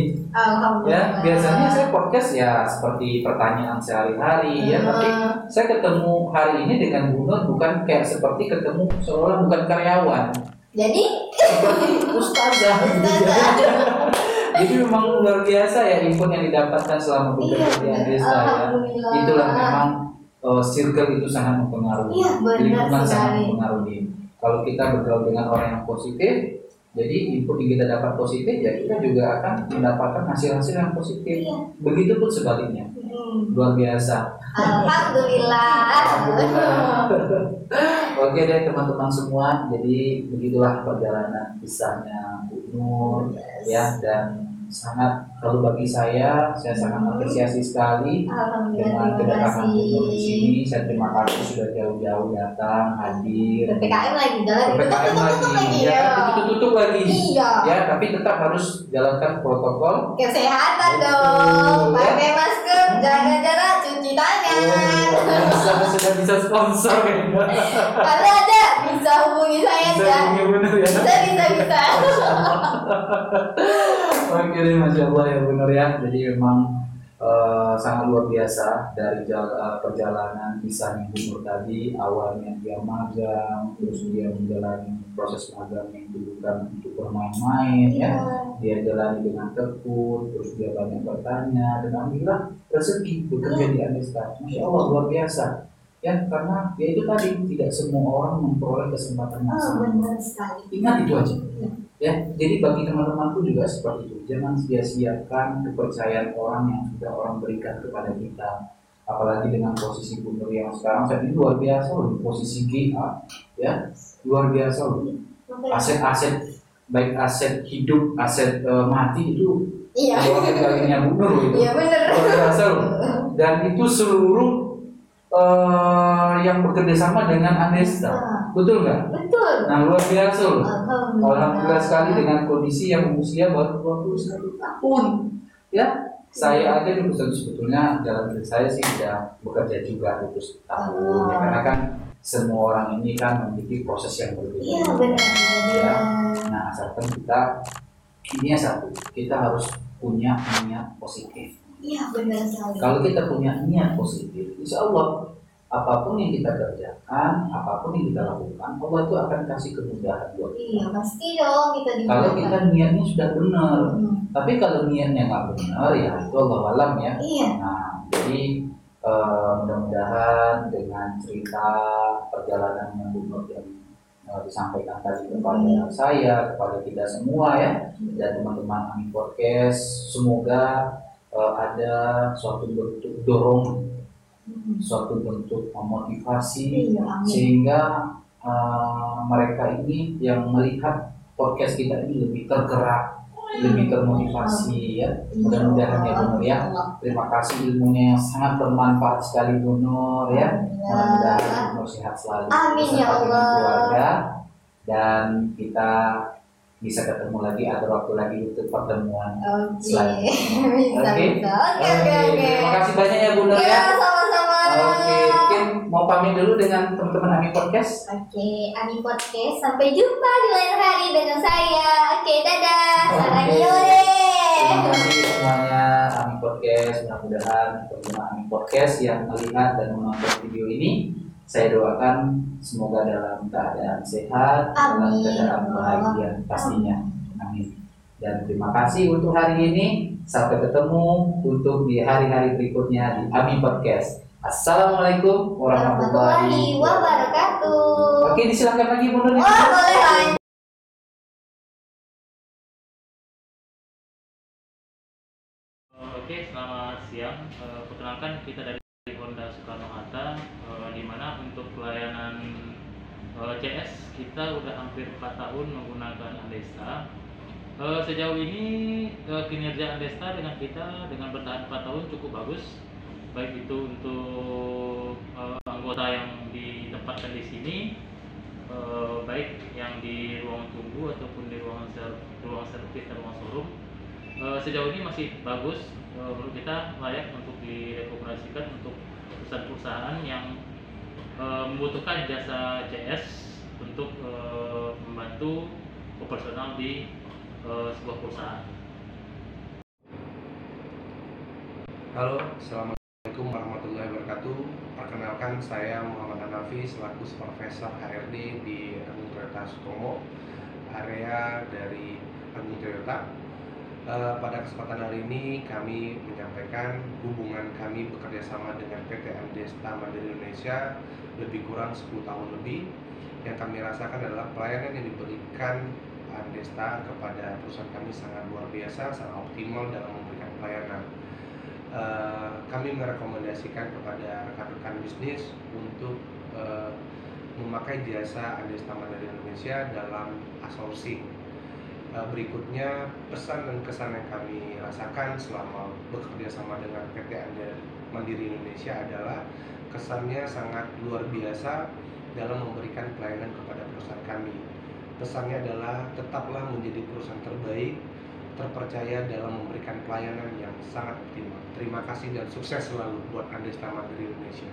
Speaker 17: Ya, biasanya saya podcast ya seperti pertanyaan sehari-hari ya, tapi saya ketemu hari ini dengan Gubernur bukan kayak seperti ketemu seolah bukan karyawan.
Speaker 16: Jadi
Speaker 17: seperti ustazah. Jadi memang luar biasa ya input yang didapatkan selama bekerja di Andesta ya. Itulah memang circle itu sangat mempengaruhi.
Speaker 16: Iya, benar
Speaker 17: Lingkungan sangat
Speaker 16: sekali.
Speaker 17: mempengaruhi. Kalau kita bergaul dengan orang yang positif, jadi input yang kita dapat positif ya kita juga akan mendapatkan hasil-hasil yang positif. Begitupun sebaliknya. Luar biasa.
Speaker 16: Alhamdulillah.
Speaker 17: Oke deh teman-teman semua, jadi begitulah perjalanan kisahnya Bu Nur ya, dan sangat kalau bagi saya sangat apresiasi sekali dengan kedatangan Bu Nur di sini. Saya terima kasih sudah jauh-jauh datang hadir.
Speaker 16: PPKM lagi jalan
Speaker 17: PPKM lagi ya, tutup lagi.
Speaker 16: Iya.
Speaker 17: Ya, tapi tetap harus jalankan protokol
Speaker 16: Kesehatan dong, pakai masker, jaga jarak, cuci tangan.
Speaker 17: sudah bisa sponsor ya.
Speaker 16: Kalau ada bisa hubungi saya
Speaker 17: Bisa
Speaker 16: aja.
Speaker 17: hubungi bener ya.
Speaker 16: Bisa.
Speaker 17: Oke deh, Masya Allah ya benar ya. Jadi memang sangat luar biasa dari perjalanan kisahnya Bu Nur tadi. Awalnya dia magang, terus dia menjalani proses magang yang bukan untuk bermain-main ya. Dia jalani dengan tekun, terus dia banyak bertanya, dan alhamdulillah rezeki bekerja di Andesta. Masya Allah luar biasa. Ya, karena ya itu tadi tidak semua orang memperoleh kesempatan yang sama.
Speaker 16: Benar sekali.
Speaker 17: Ingat itu aja. Ya, jadi bagi teman-temanku juga seperti itu. Jangan sia-siakan kepercayaan orang yang sudah orang berikan kepada kita. Apalagi dengan posisi Bu Nur yang sekarang saat ini luar biasa loh, posisi GA, ya luar biasa loh. Aset-aset baik aset hidup, aset mati itu bagiannya Bu Nur loh itu.
Speaker 16: Iya benar.
Speaker 17: Luar biasa loh. Dan itu seluruh yang bekerja sama dengan Andesta, betul nggak?
Speaker 16: Betul.
Speaker 17: Nah luar biasa loh.
Speaker 16: Alhamdulillah.
Speaker 17: Alhamdulillah sekali dengan kondisi yang usia baru 21 tahun. Ya, saya aja dulu sebetulnya dalam diri saya sih sudah bekerja juga 20 tahun. Ya, karena kan semua orang ini kan memiliki proses yang berbeda.
Speaker 16: Iya benar.
Speaker 17: Ya. Nah asalkan kita ini satu, kita harus punya niat positif.
Speaker 16: Iya benar sekali.
Speaker 17: Kalau kita punya niat positif, insya Allah apapun yang kita kerjakan, apapun yang kita lakukan, Allah itu akan kasih kemudahan buat kita.
Speaker 16: Iya pasti dong kita dimudahkan.
Speaker 17: Kalau kita niatnya sudah benar, tapi kalau niatnya nggak benar ya itu Allah alam ya.
Speaker 16: Iya.
Speaker 17: Nah jadi mudah-mudahan dengan cerita perjalanan yang Bu Nur yang disampaikan tadi kepada saya, kepada kita semua ya, dan teman-teman Amin Podcast, semoga ada suatu bentuk dorongan, suatu bentuk motivasi, sehingga mereka ini yang melihat podcast kita ini lebih tergerak, lebih termotivasi ya. Mudah-mudahan ya Bu Nur ya. Terima kasih ilmunya yang sangat bermanfaat sekali Bu Nur ya. Mudah-mudahan Bu Nur sehat selalu.
Speaker 16: Amin ya
Speaker 17: beserta dengan
Speaker 16: Allah.
Speaker 17: keluarga, dan kita bisa ketemu lagi, ada waktu lagi untuk pertemuan selanjutnya. Oke. Terima kasih banyak ya Bu Nur ya.
Speaker 16: Sama-sama.
Speaker 17: Oke, mungkin mau pamit dulu dengan teman-teman Ami Podcast.
Speaker 16: Oke, Ami Podcast. Sampai jumpa di lain hari dengan saya. Oke, dadah.
Speaker 17: Terima kasih semuanya Ami Podcast. Mudah-mudahan teman-teman Ami Podcast yang melihat dan menonton video ini Saya doakan semoga dalam keadaan sehat, dalam keadaan bahagia pastinya. Amin. Dan terima kasih untuk hari ini. Sampai ketemu untuk di hari-hari berikutnya di AMI Podcast. Assalamualaikum warahmatullahi
Speaker 16: wabarakatuh.
Speaker 17: Oke, disilakan lagi mundur.
Speaker 16: Boleh.
Speaker 8: Oke, selamat siang. Perkenalkan kita dari Honda Soekarno-Hatta, di mana untuk pelayanan CS kita udah hampir 4 tahun menggunakan Andesta. Sejauh ini kinerja Andesta dengan kita dengan bertahan 4 tahun cukup bagus, baik itu untuk anggota yang ditempatkan di sini, baik yang di ruang tunggu ataupun di ruang servis dan ruang showroom. Sejauh ini masih bagus, menurut kita layak untuk direkomendasikan untuk perusahaan-perusahaan yang membutuhkan jasa CS untuk membantu operasional di sebuah perusahaan.
Speaker 18: Halo, Assalamualaikum warahmatullahi wabarakatuh. Perkenalkan, saya Muhammad Hanafi selaku Supervisor HRD di Agung Toyota Sutomo, area dari Agung Toyota. Pada kesempatan hari ini kami menyampaikan hubungan kami bekerja sama dengan PT Andesta Mandiri Indonesia lebih kurang 10 tahun lebih. Yang kami rasakan adalah pelayanan yang diberikan Andesta kepada perusahaan kami sangat luar biasa, sangat optimal dalam memberikan pelayanan. Kami merekomendasikan kepada rekan-rekan bisnis untuk memakai jasa Andesta Mandiri Indonesia dalam outsourcing. Berikutnya, pesan dan kesan yang kami rasakan selama bekerja sama dengan PT Mandiri Indonesia adalah kesannya sangat luar biasa dalam memberikan pelayanan kepada perusahaan kami. Pesannya adalah tetaplah menjadi perusahaan terbaik, terpercaya dalam memberikan pelayanan yang sangat optimal. Terima kasih dan sukses selalu buat Andesta Mandiri Indonesia.